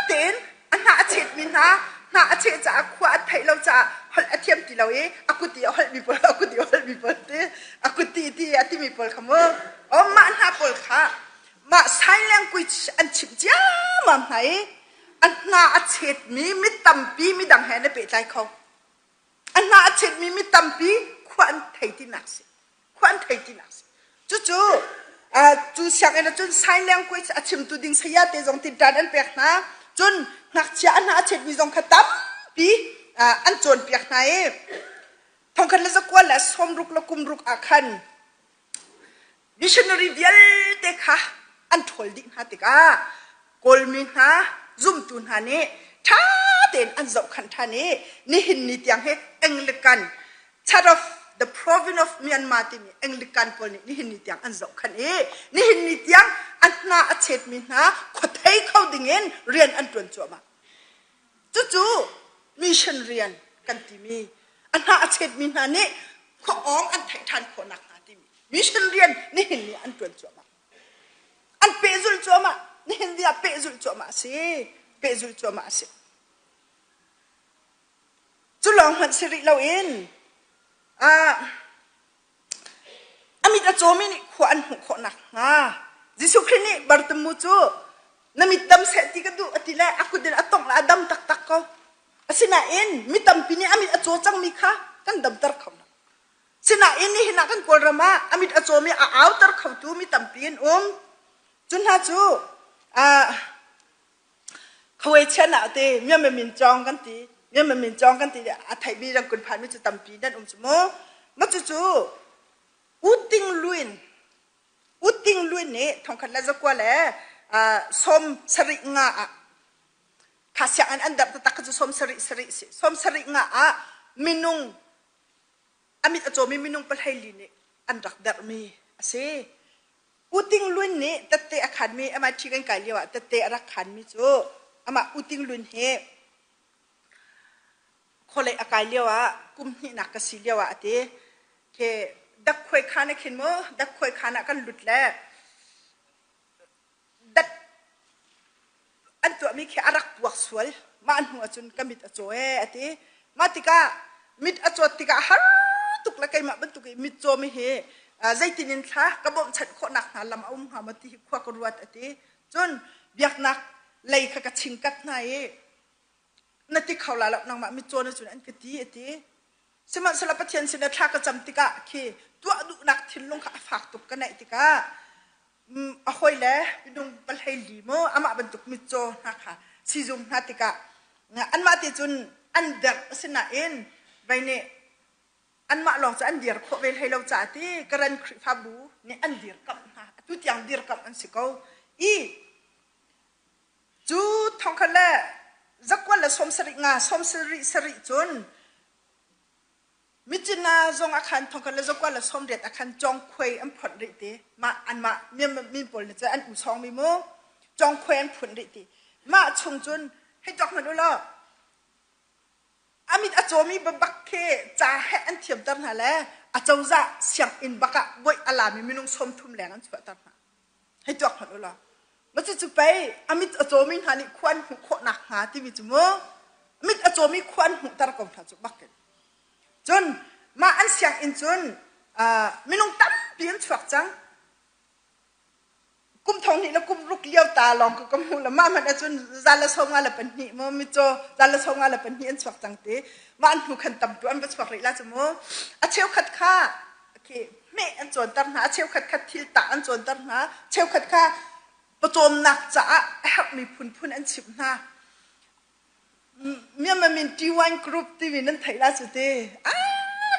เด่นอันน่าเฉดมินนะน่าเฉดจะขวาไทยเราจะฮัลเทียมตีเราอากุติฮัลมีปอลอากุติฮัลมีปอลเตอากุติที่อาทิมีปอลขโมมาหน้าปอลค่ะมา sign language อันชิบจ้ามาไหนอันน่าเฉดมีมิตรปีมิดังแห่ในเปิดใจเขาอันน่าเฉดมีมิตรปีขวานไทยที่นักสิขวานไทยที่นักสิจู่จูเสียงเอ็นจน sign language อาชิมตูดิ้งเสียเตจงติดดันอันเปียกนะจนนักเชียอันน่าเฉดมีจงขตับปีอันจนเปียกนะทองคันละสักวันละสมรุกละกุมรุกอาคัน missionary เดียลเตค่ะอันทอลดิ้งฮะติกากอลมินฮะซุ่มตุนฮะนี่ท่าเด่นอันเจ้าขันท่านี่นี่หินนิดยังให้อังลิกัน Church of the province of Myanmar ที่มีอังลิกันพอนี่หินนิดยังอันเจ้าขันนี่หินนิดยังอันน่าเฉดมินฮะขดให้เขาดิ่งเงินเรียนอันตวนจัวมาจู่มิชชันเรียนกันที่มีอันน่าเฉดมินฮะนี่ขออ้องอันไทยทันคนนักหาที่มีมิชชันเรียนนี่หินนี่อันตวนจัวมาอันเปซุลจัวมานี่หินนี่อันเปซุลจัวมาสิเปซุลจัวมาสิจุลองหันสิริเราเองอามิตรโจมินี่ขวานหุขนักจิสุครินี่บาร์ตมุจูนามิตรเสติกันดูอติเลอากุเดนอตองละดัมตักตักเขาสินาเอ็นมิตรปีนี่อามิตรโจจังมีค่ะกันดัมตร์เขานะสินาเอ็นนี่เห็นกันกอลรามาอามิตรโจมีเอาตร์เขาตูมิตรปีนจุนฮาจูเขาเอเชนะเตเมื่อมันมินจองกันตีเมื่อมันมินจองกันตีอาไทยบีรังกุนผ่านมิจะตำปีนั่นจมูกมาจู่อุติงลุยนี่ทองคันละจักว่าแหละสมสริงาข้าเสียงอันดับตักจะสมสริสิสมสริงามินุงอามิตรโจมีมินุงเปลายลีนี่อันดักดารมีสิอุติงลุยนี่ตัดเตะอาคารมีอามาที่กันไกลเลียวตัดเตะอาคารมีจู่อามาอุติงลุยนี่คนเลยอาการเลียวกุมนี่นักสิเลียวเตะเคดักควยขานะขึ้นมั้งดักควยขานะกันหลุดแล้วดักอันตัวมีแค่อารักบวกสวยมาอันหัวจนก็มิดอโจทีมาติกามิดอโจติกาฮาร์ตุกละไกมาบรรทุกมิดโจมีเฮใจตินินท่ากระบอกฉันโคนักหาลำอุ้มหามาที่ขวากรัวทีจนเบียกนักเลยขกชิงกัดนายนั่นที่เขาละนางมามิดโจนจนอันกตีทีสมัยสลับเทียนสินะท่ากระจำติกาคือตัวดุนักทิ้งลงขาฝากตุกกันไหนติกาอาคอยเลยไปดูบัลเฮลีโมอามาบรรทุกมิโจนะคะซีซุมนาติกาอันมาติจุนอันเดอร์สินะเอ็นไปเนี่ยอันมาลองจะอันเดียร์ขวเวลให้เราจ่าที่กระนั้นคริฟาบูเนี่ยอันเดียร์กับนะทุกอย่างเดียร์กับอันสิเขาจูทองคันละจักวันละสมสริงาสมสริจุนมิจินาจงอาคารทองกันแล้วจงกว่าละสมเด็จอาคารจองควยอันผลริติมาอันมาเนี่ยมีผลจะอันอุชองมีโมจองควยอันผลริติมาชงจนให้จอกมันดูละอามิดอาโจมีบักเคจ่าให้อันเทียมตั้งหาแล้วอาเจ้าจะเสียงอินบักะบวยอาลามีนุ่งสมทุ่มแรงอันสวยตั้งหาให้จอกมันดูละมันจะไปอามิดอาโจมีหานี่ควันหุโคหนักหาที่มีจมูกอามิดอาโจมีควันหุตระกงทันจุบักเกจนมาอันเสียงอินจนไม่น้องตั้มเปลี่ยนฝักจังกุมทองนี่แล้วกุมลุกเลี้ยวตาลองก็กำหูละมามันจนจานละสองอะไรเป็นนี่มันมิโจจานละสองอะไรเป็นนี่อันฝักจังตีมาอันหูขันตั้มตัวอันเป็นฝักเลยละจมูกอาเชียวขัดข้าโอเคแม่อันจวนตั้งหาเชียวขัดทิลตาอันจวนตั้งหาเชียวขัดข้าประโจมหนักจ้าแอบมีพุ่นอันฉิบหน้าเมื่อมันมีทีวันกรุ๊ปที่มีนั่นไทยล่าสุด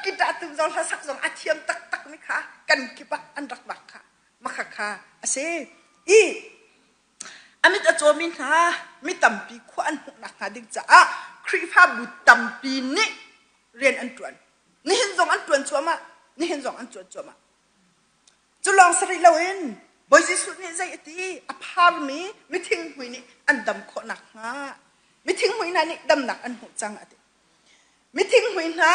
เกิจตุจงทัศน์จงอาเทียมตักนี่ค่ะกันกิบักอันรักบักค่ะ มาขักค่ะอาเซอีอามิตรโจมินฮะมิตัมปีขวัญหุนักหาดิจ้าครีฟ้าบุตัมปีนี่เรียนอันตรวนนี่เห็นสองอันตรวนชัวมานี่เห็นสองอันตรวนชัวมาจุลองสริลาวินบอยจิสุนี่ใจตีอพาร์มีมิทิ้งหุยนี่อันดำขนักฮะมิทิ้งหุยนั่นนี่ดำหนักอันหุจังอะดิมิทิ้งหุยนะ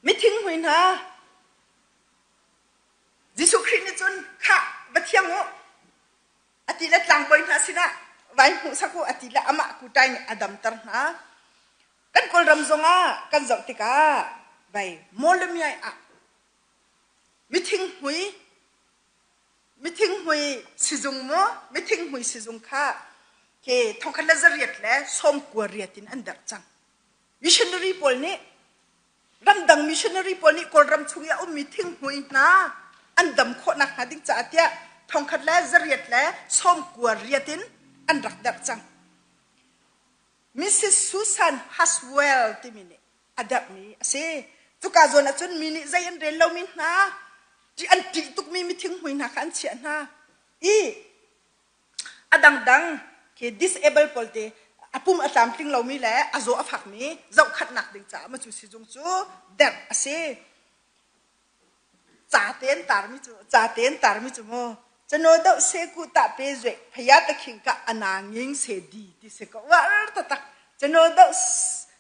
มิทิ้งหุยนะจิสุครินี่จนข้าบัดเที่ยงโง่อติละหลังบอยนะสินะไว้หูสักกูอติละอามากูใจเนี่ยอดัมตร์นะกันคนรำซงอ่ะกันจอกติกาไปโมลมีไออ่ะมิทิ้งหุยสิจงโมมิทิ้งหุยสิจงข้าเคทองคันละจะเรียดแล้วสมกว่าเรียดินอันดับจังมิชชันนารีพอลนี่รำดังมิชชันนารีพอลนี่คนรำชุงยามิทิ้งหุยนะอันดับคนนักหาดิ้งจ่าเตี้ยทองคันละจะเรียดแล้วสมกว่าเรียดินอันดับจังมิสซิสซูซานฮัสเวลที่มินี่อดับนี้เซ่ทุกการจนจนมินิใจอันเรลเรามินะที่อันที่ตุกมีทิ้งหุยนักอันเชียนะอีอดังเค disable พอลเตอปุ่มอัตามทิ้งเรามีแหละอโซอฟักมีเจ้าขัดหนักดึงจ่ามาจูสิจงจูเด็กเซ่จ่าเต้นตาร์มิจูโมจะโน้ตเสกุตาเปจวยพยาตะขิงกะอนางยิงเสดีที่เสกว่าตักจะโน้ต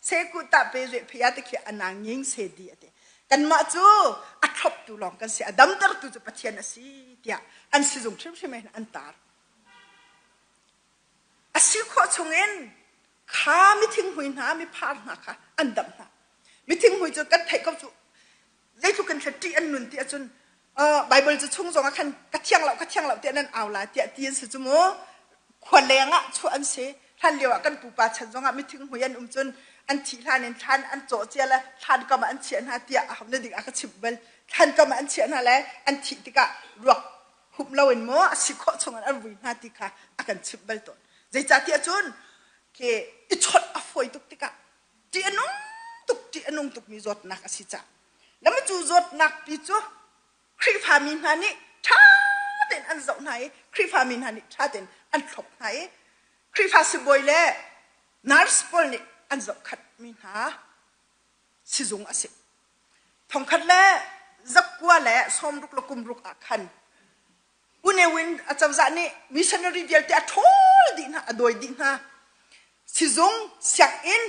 เสกุตาเปจวยพยาตะขิงอนางยิงเสดีอะเดกันมาจูอัดทบตุลองกันเสียดำตร์ตุจะพัฒนาสิเดียอันสิจงชิมชิมให้อันตาร์อาศัยข้อชงเงินข้าไม่ทิ้งหุยน้ำไม่พาหนักค่ะอันดำนะไม่ทิ้งหุยจะกันไทยก็จูได้ทุกกันสักที่อันนุนที่จนไบเบิลจะชุ่งสองคันกระเทียงเราเตี้ยนั่นเอาละเตี้ยตีนสุดโมขวัญแรงอ่ะชวนเสท่านเลี้ยวกันปูปาฉันสองไม่ถึงหัวยันจนอันที่ท่านเน้นท่านอันโจเจียละท่านก็มาอันเชียนหาเตี้ยเอาเนี่ยดิอาก็ชิบเบลท่านก็มาอันเชียนหาแล้วอันที่ติกะรวกหุบเราเห็นโมสิข้อชงอันวินาติกะอากันชิบเบลตัวใจจ่าเตี้ยจนเคอิชดอฟอยตุกติกะเตี้ยนุ่งตุกมีจดนักสิจ่าแล้วมันจูจดนักปีจูครีฟามินฮันนี่ท่าเด่นอันเจ้าไหนครีฟามินฮันนี่ท่าเด่นอันทบไหนครีฟาสิบอยเล่นาร์สปอลนี่อันเจ้าขัดมินฮาสิจงอาศัยทองขัดเล่จักกัวเล่สมรุกลกุมรุกอาคันอุเนวินอาจารย์จานี่มิชชันนารีเดียร์ที่ทอลดินฮาโดยดินฮาสิจงเสียงอิน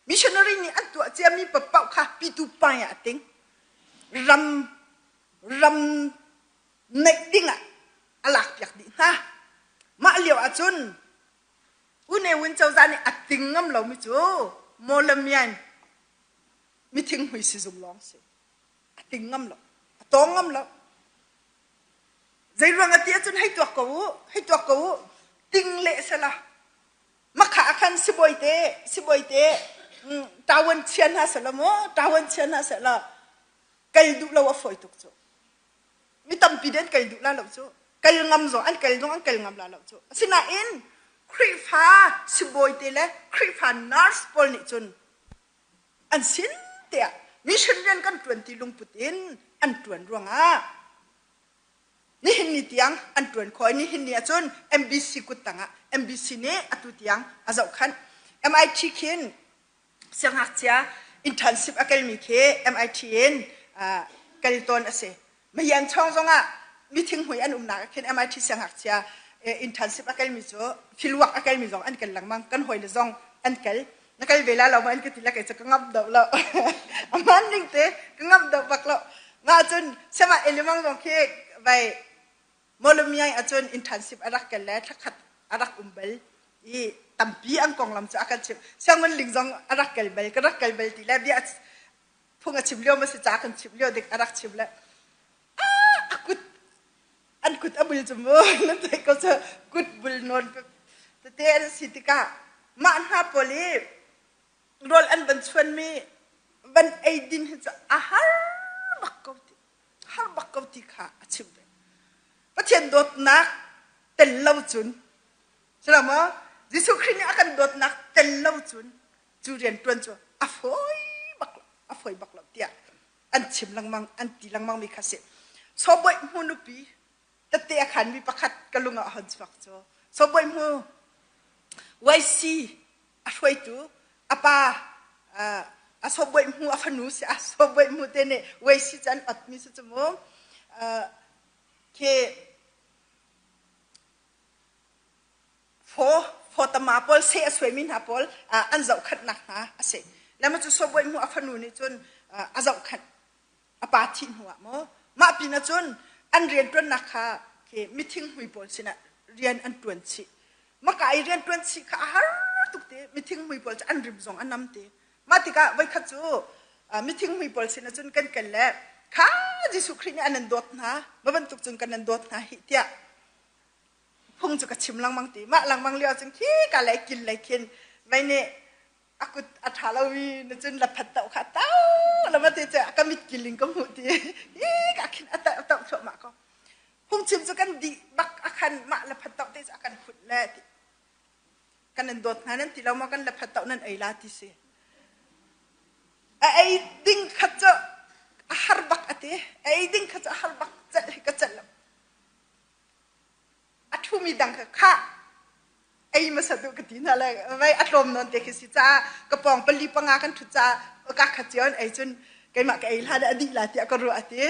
มิชชันนารีนี่อันตัวเจ้ามีปะเป่าค่ะปีตูปายอะติงรำเน็กดิ้งอะอลักอยากดิ้งฮะมาเลียวอาจุนอุเนวินเจ้าจานี่อัดติงงำเราไม่จูโมลมีนมิทิ้งหุยสิจุงร้องสิอัดติงงำเราตองงำเราใจรวงอาทิตย์จุนให้ตัวกูติงเละเสละมาขาคันสิบอยเตตาวันเชียนฮะเสละโมตาวันเชียนฮะเสละกัลดูเราว่าฝอยตุกจูมิตัมปีเดนกัลดูลาเราจูกัลงำจงอันกัลงำลาเราจูสินะอินครีฟาสิบอยเตเลครีฟานาร์สปอลนิจุนอันสินเตียมิชันเรียนกันตวนตีลุงปุตินอันตวนรวงอ่ะนี่เห็นนี่เตียงอันตวนคอยนี่เห็นนี่จุน MBC กุตังอ่ะ MBC เนี่ยอัตุเตียงอาจารย์ขัน MIT คินเสียงหักเจ้า Intensive Academy เค MIT เองกัลตอนเสไม่ยันช่องจงอ่ะมิทิ้งหัวอันนักเห็น MIT เสียงหักเจ้า Intensive Academy จ้ะฟิลวัก Academy จงอันกันหลังมังกันหอยเลยจงอันกันนักเวลาเราไม่อันกันทีละกันจะงับดอกเรามันนิ่งเตะงับดอกบักเรางาจนเสมาเอลิมังจงเคไปโมลมีไอจน Intensive อารักกันแล้วทักขัดอารักเบลอีตั้มปีอันกองลำจะอากันชิบเสียงมันลิงจงอารักกันเบลก็รักกันเบลทีแล้วเดี๋ยวพวกชิบเลี้ยวมาสิจากกันชิบเลี้ยวเด็กอารักชิบแล้วอันกุดอับบุลจมูกแล้วแต่ก็จะกุดบุลนอนแต่เตะสิติกามันหาพอลีรอลอันบันชวนมีบันไอดินจะฮาร์บักกาวติค่ะชิบเลยประเทศโดดนักเต็มเล่าจุนใช่ไหมยิสุคริสต์อาการโดดนักเต็มเล่าจุนจูเรียนตวนจูอฟอยบักเราเตียอันชิมลังมังอันตีลังมังมีคาเซ soboi mu nupi tate akan mi pakat kalunga hon swak cho soboi mu waisi afoi tu apa soboi mu afanu si soboi mu tene waisi jan atmi su chmo ke fo tamapol se aswemin hapol anzau khat nak ha ase lama chu soboi mu afanu ni chun azau khat apa thin huwa mo ma pina chun an rian tun nakha ke meeting hui pol sina rian an tun chi ma kai rian tun chi kha har tukte meeting hui pol an rim zong anam te ma tika vai kha chu meeting hui pol sina chun kan kan le kha jisu khrini anan dot na ma ban tuk chun kan an dot na hi tia phung chu ka chim lang mang ti ma lang mang liao chung ki ka lai kin lai kin vai ne aku athalawi na chun la phat tau kha tau la ma te cha ka mit kiling ko mu ti ka kin ata tau tho ma ko phung chim chu kan di bak akan ma la phat tau te akan khut le ti kan an dot nan ti law ma kan la phat tau nan ai la ti se ai ding kha cha har bak ate ai ding kha cha har bak cha ka cha athumi dang kha ai masadu katina la vai atlom non te kisi cha kapong pali panga kan thu cha ka khachion ai chun kai ma kai la da di la ti ka ru ati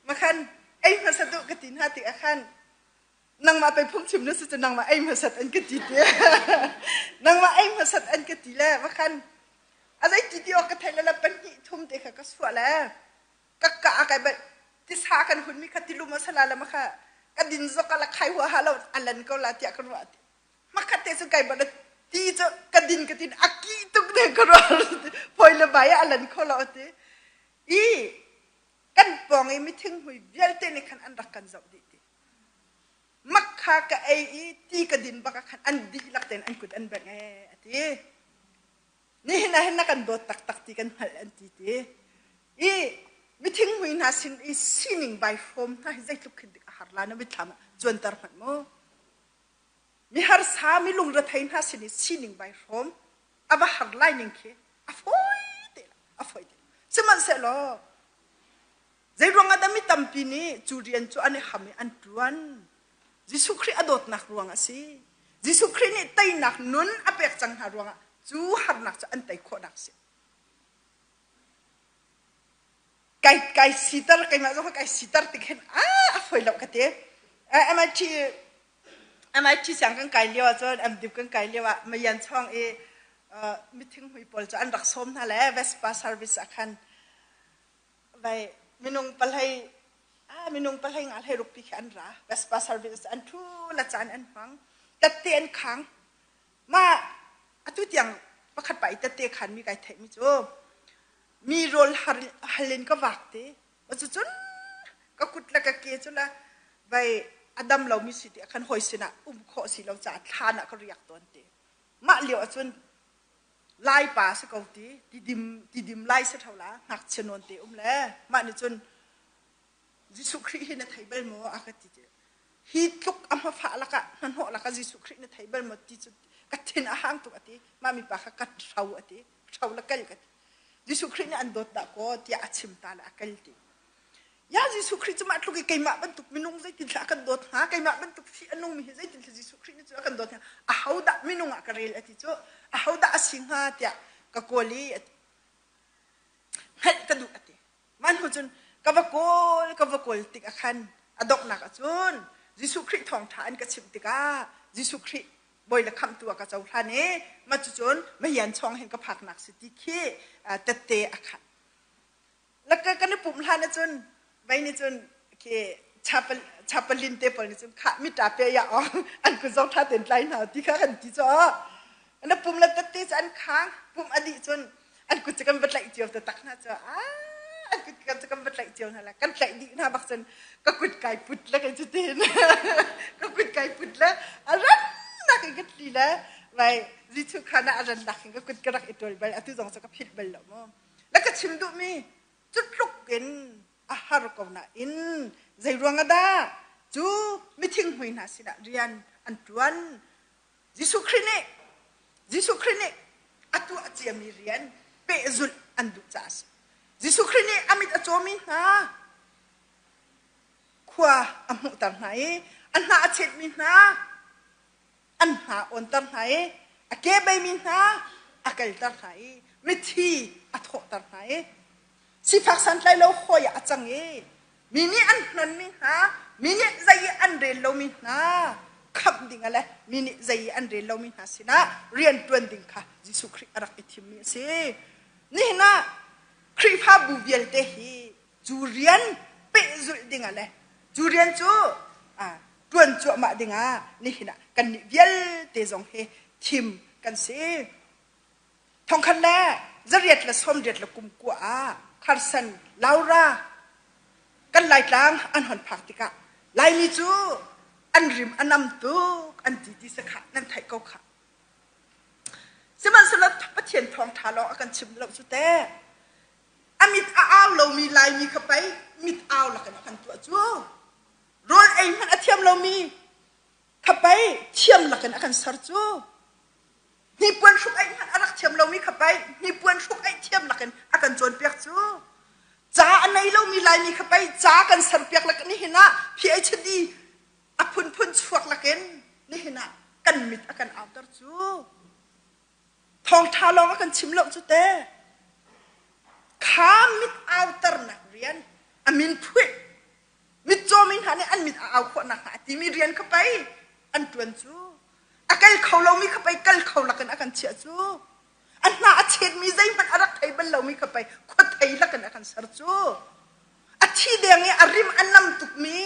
makhan ai masadu katina ti akhan nang ma pe phum chim nu su nang ma ai masat an kati te nang ma ai masat an kati la makhan azai ti ti o ka thaila la pan hi thum te kha ka swa la ka kai ba ti sa kan hun mi khati lu masala la makha ka din zo ka la khai wa halo alan ko la ti ka ru ati makate su kai bada ti cho kadin katin aki tuk de karo poila bai alan khola ote I kan pong I meeting hui bialte ni kan andak kan zau di ti makha ka ai ti kadin baka kan andi lakten an kut an bang ati ni hina kan dot tak ti kan hal an ti ti I meeting hui na sin I sining by form na zai tuk kin dik harla na bitama chuan tar phan mo mi har sa mi lung ra thain ha sin sining by form aba har lining ke afoi te seman se lo zai ronga da mi tampi ni churian chu ane hami an tuan jisu khri adot nak ruang asi jisu khri ni tai nak nun apek chang ha ruanga chu har nak cha an tai kho dak se kai sitar kai ma zo kai sitar tikhen afoi lo ka te MIT sang kan kai lewa chon am dip kan kai lewa mayan chong meeting hui pol cha an rak som na le Vespa service akhan vai minung palhai ngal he rupi khan ra Vespa service an thu la chan an hang tatte an khang ma atu tiang pakhat pai tatte khan mi kai thai mi cho mi rol halin ka wakte chu chun ka kutla ka ke chula vai adam lo mi siti akan hoisina kho si lo cha thana ka riak ton te ma leo chun lai pa sa ko ti dim lai sa thola hak chenon te le ma ni chun jisu khri hina thaibal mo akati te hi tluk ama fa laka nan ho laka jisu khri na thaibal mo ti chu ka thin a hang tu ati ma mi pa kha kat thau ati thau la kal kat jisu khri na an dot da ko ti achim ta la kal ti ya jisu khri chuma tluki kaima bantuk minung zai tin kan dot ha kaima bantuk fi anung mi zai tin jisu khri ni chu kan dot a hauda minung a karel ati chu a hauda asingha tia ka koli hat ka du ati man hu chun ka vakol tik akhan adok na ka chun jisu khri thong than ka chim tika jisu khri boy la kham tu ka chau thane ma chu chun ma yan chong hen ka phak nak si ti khi tatte akhan laka kan pum thana chun vai ni chun ke chapalin te pol ni chun kha mi ta pe ya an ku zong tha ten lai na ti kha kan ti cho an pum la tatte chan khang pum adi chun an ku chakam bat lai chiu ta tak na cho an ku chakam bat lai chiu na la kan lai di na bak chen ka kut kai put la kan chu ten ka kut kai put la aran na ka gat li la vai ri chu khana aran la ka kut ka rak itol bal atu zong sa ka phit bal lo mo la ka chim du mi chu tluk ken ahar ko na in zai ruanga da chu meeting hui na sina rian an tuan jisu khrine atu achiami rian pe zul an du chas jisu khrine amit achomi ha ขัวอมุตังไหนอันหาเช็ดมินาอันหาอนตังไหนอเก็บใบมินาอากาศตังไหนไม่ทีอัฐตังไหนสิพักสันไลเราขัวยจังเอมินิอันนั้นมินามินิใจอันเรลเรามินาขับดิ่งอะไรมินิใจอันเรลเรามินาสินะเรียนตัวนดิ่งค่ะยิสุคริอารักอิทิมิสินี่นะคริพาบูเวลเตฮีจูเรียนเปจุดดิ่งอะไรจูเรียนจูตัวนจูมาดิ่งนี่นะกันนิเวลเตจงเฮทิมกันสิทองคันแน่จะเรียดละส้มเรียดละกุมกัวคาร์สันลาวรากันไล่กลางอันหันผักติกะไล่มีจูอันริมอันนำตุกอันดีสักขานั่นไทยก็ขาสมันสลับปะเทียนทองทาลอกันชิมเราสุดแต่อามิดอ้าวเรามีลายมีเข้าไปมิดอ้าวละกันตัวจูโรยไอ้มันอาเทียมเรามีเข้าไปเทียมละกันสารจูนี่ปวนชุกไอ้มันอารักเทียมเรามีเข้าไปนี่ปวนชุกไอ้เทียมละกันจนเปียกจูจ้าอันไหนเรามีลายมีเข้าไปจ้ากันสารเปียกละกันนี่เห็นนะพี่ไอ้ชดีอพุนชวกละกันนี่เห็นนะกันมิดกันเอาตรจูทองทาลองกันชิมลงจุดเต้ข้ามิดเอาตรนักเรียนอามินพูดมิดโจมินหาเนี่ยอันมิดเอาคนนักหาที่มีเรียนเข้าไปอันตวนจูอากัลเขาเรามีเข้าไปกัลเขาละกันอากันเชื่อจูอันน่าเช็ดมีใจมันอารักไทยบันเรามีเข้าไปคนไทยละกันอากันสารจูอาชีเดียงเนี่ยอาริมอันนำตุกมี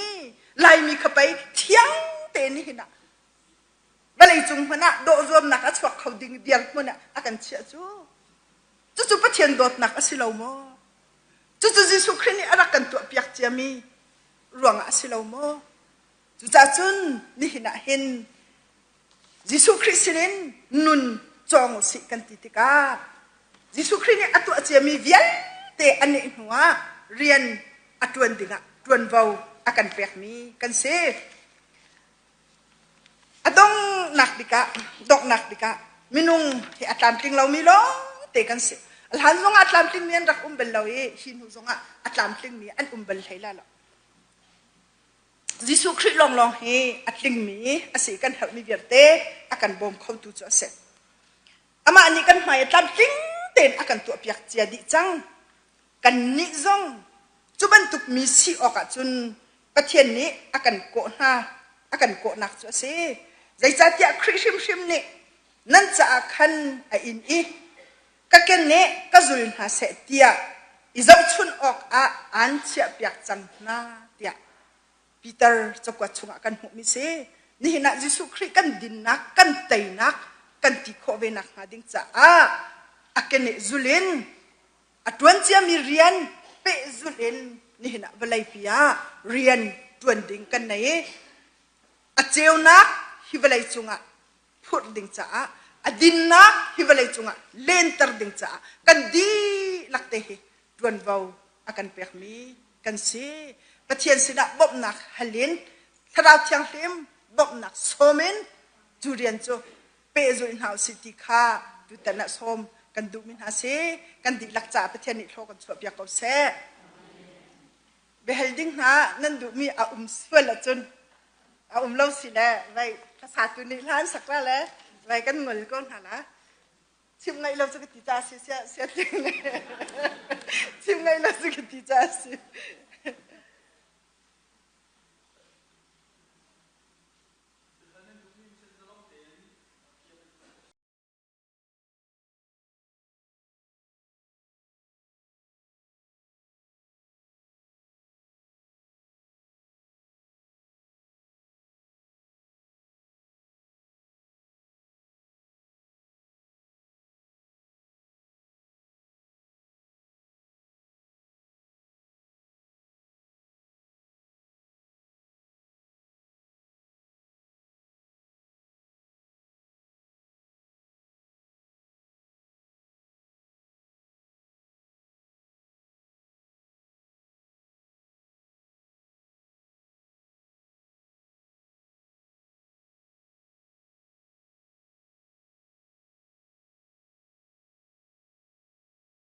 ลายมีเข้าไปเที่ยงเตนี่เห็นนะเวลาจุงมันนะโดรวมนักชวกเขาดิ่งเดียงมันนะอากันเชื่อจู่ปะเทียนโดดนักสิเราโมจู่ยิสุครินี่อารักกันตัวเปียกเจียมีรวงสิเราโมจู่จุนนี่เห็นนะเห็นยิสุคริสินินนุนจองสิกันติกายิสุครินี่อัตัวเจียมีเวียนเตอันนี้หัวเรียนอัตวนดิ่งตวนเบาอากันเปียกมีกันเซดงนักดิกะดอกนักดิกะมินุงที่อัตลามติงเรามีล้อเตกันเสอัลฮันซงอัตลามติงมีอันรักเบลเราหินุซงอัตลามติงมีอันเบลไทยละยิสุคริสลองเฮอัตลิงมีอาศัยกันหักมีเบียร์เตอากันบอมเข้าตัวจ่อเสอามาอันนี้กันหมายอัตลามติงเต็นอากันตัวเปียกเจียดิจังกันนิซงจุบันตุกมีสีออกจุนประเทศนี้อากันโกนาอากันโกนักจ่อเสใจจัดยาคริชิมนี่นั่นจะคันอินอีก็แค่นี้ก็จุลินหาเสียเตียอิจฉาชุนออกอันเชียบอยากจังนาเตียปีเตอร์จะกวาดชุงกันหุมิเสนี่นะยิสุคริกันดินนักกันไตนักกันติโคเวนักมาดิ้งจ้าอาแค่นี้จุลินอัตวันเจียมีเรียนเปจุลินนี่นะเวลาพิยาเรียนตวนดิ้งกันไหนอาเจียวนักฮิวไลจุงะพูดดิ่งจ้าอดินนักฮิวไลจุงะเลนเตอร์ดิ่งจ้ากันดีลักเตะดวนเบาอากันเปียกมีกันเสียประเทศสินะบบนักฮัลลินทาราวเทียงลิมบบนักโซมินจูเรียนจูเปจูอินฮาวสิติค่าดูแต่นักโซมกันดูมินฮาเซกันดีลักจ้าประเทศนี้โลกันสวบยากเอาเสเบลดิ้งนะนั่นดูมีสวยละจุนเราสิแหละไว้ภาษาตุนิร้านสักว่าแล้วไว้กันเงินก้นหาละชิมไงเราจะกินจ่าสิเสียจริงเลยชิมไงเราจะกินจ่าสิ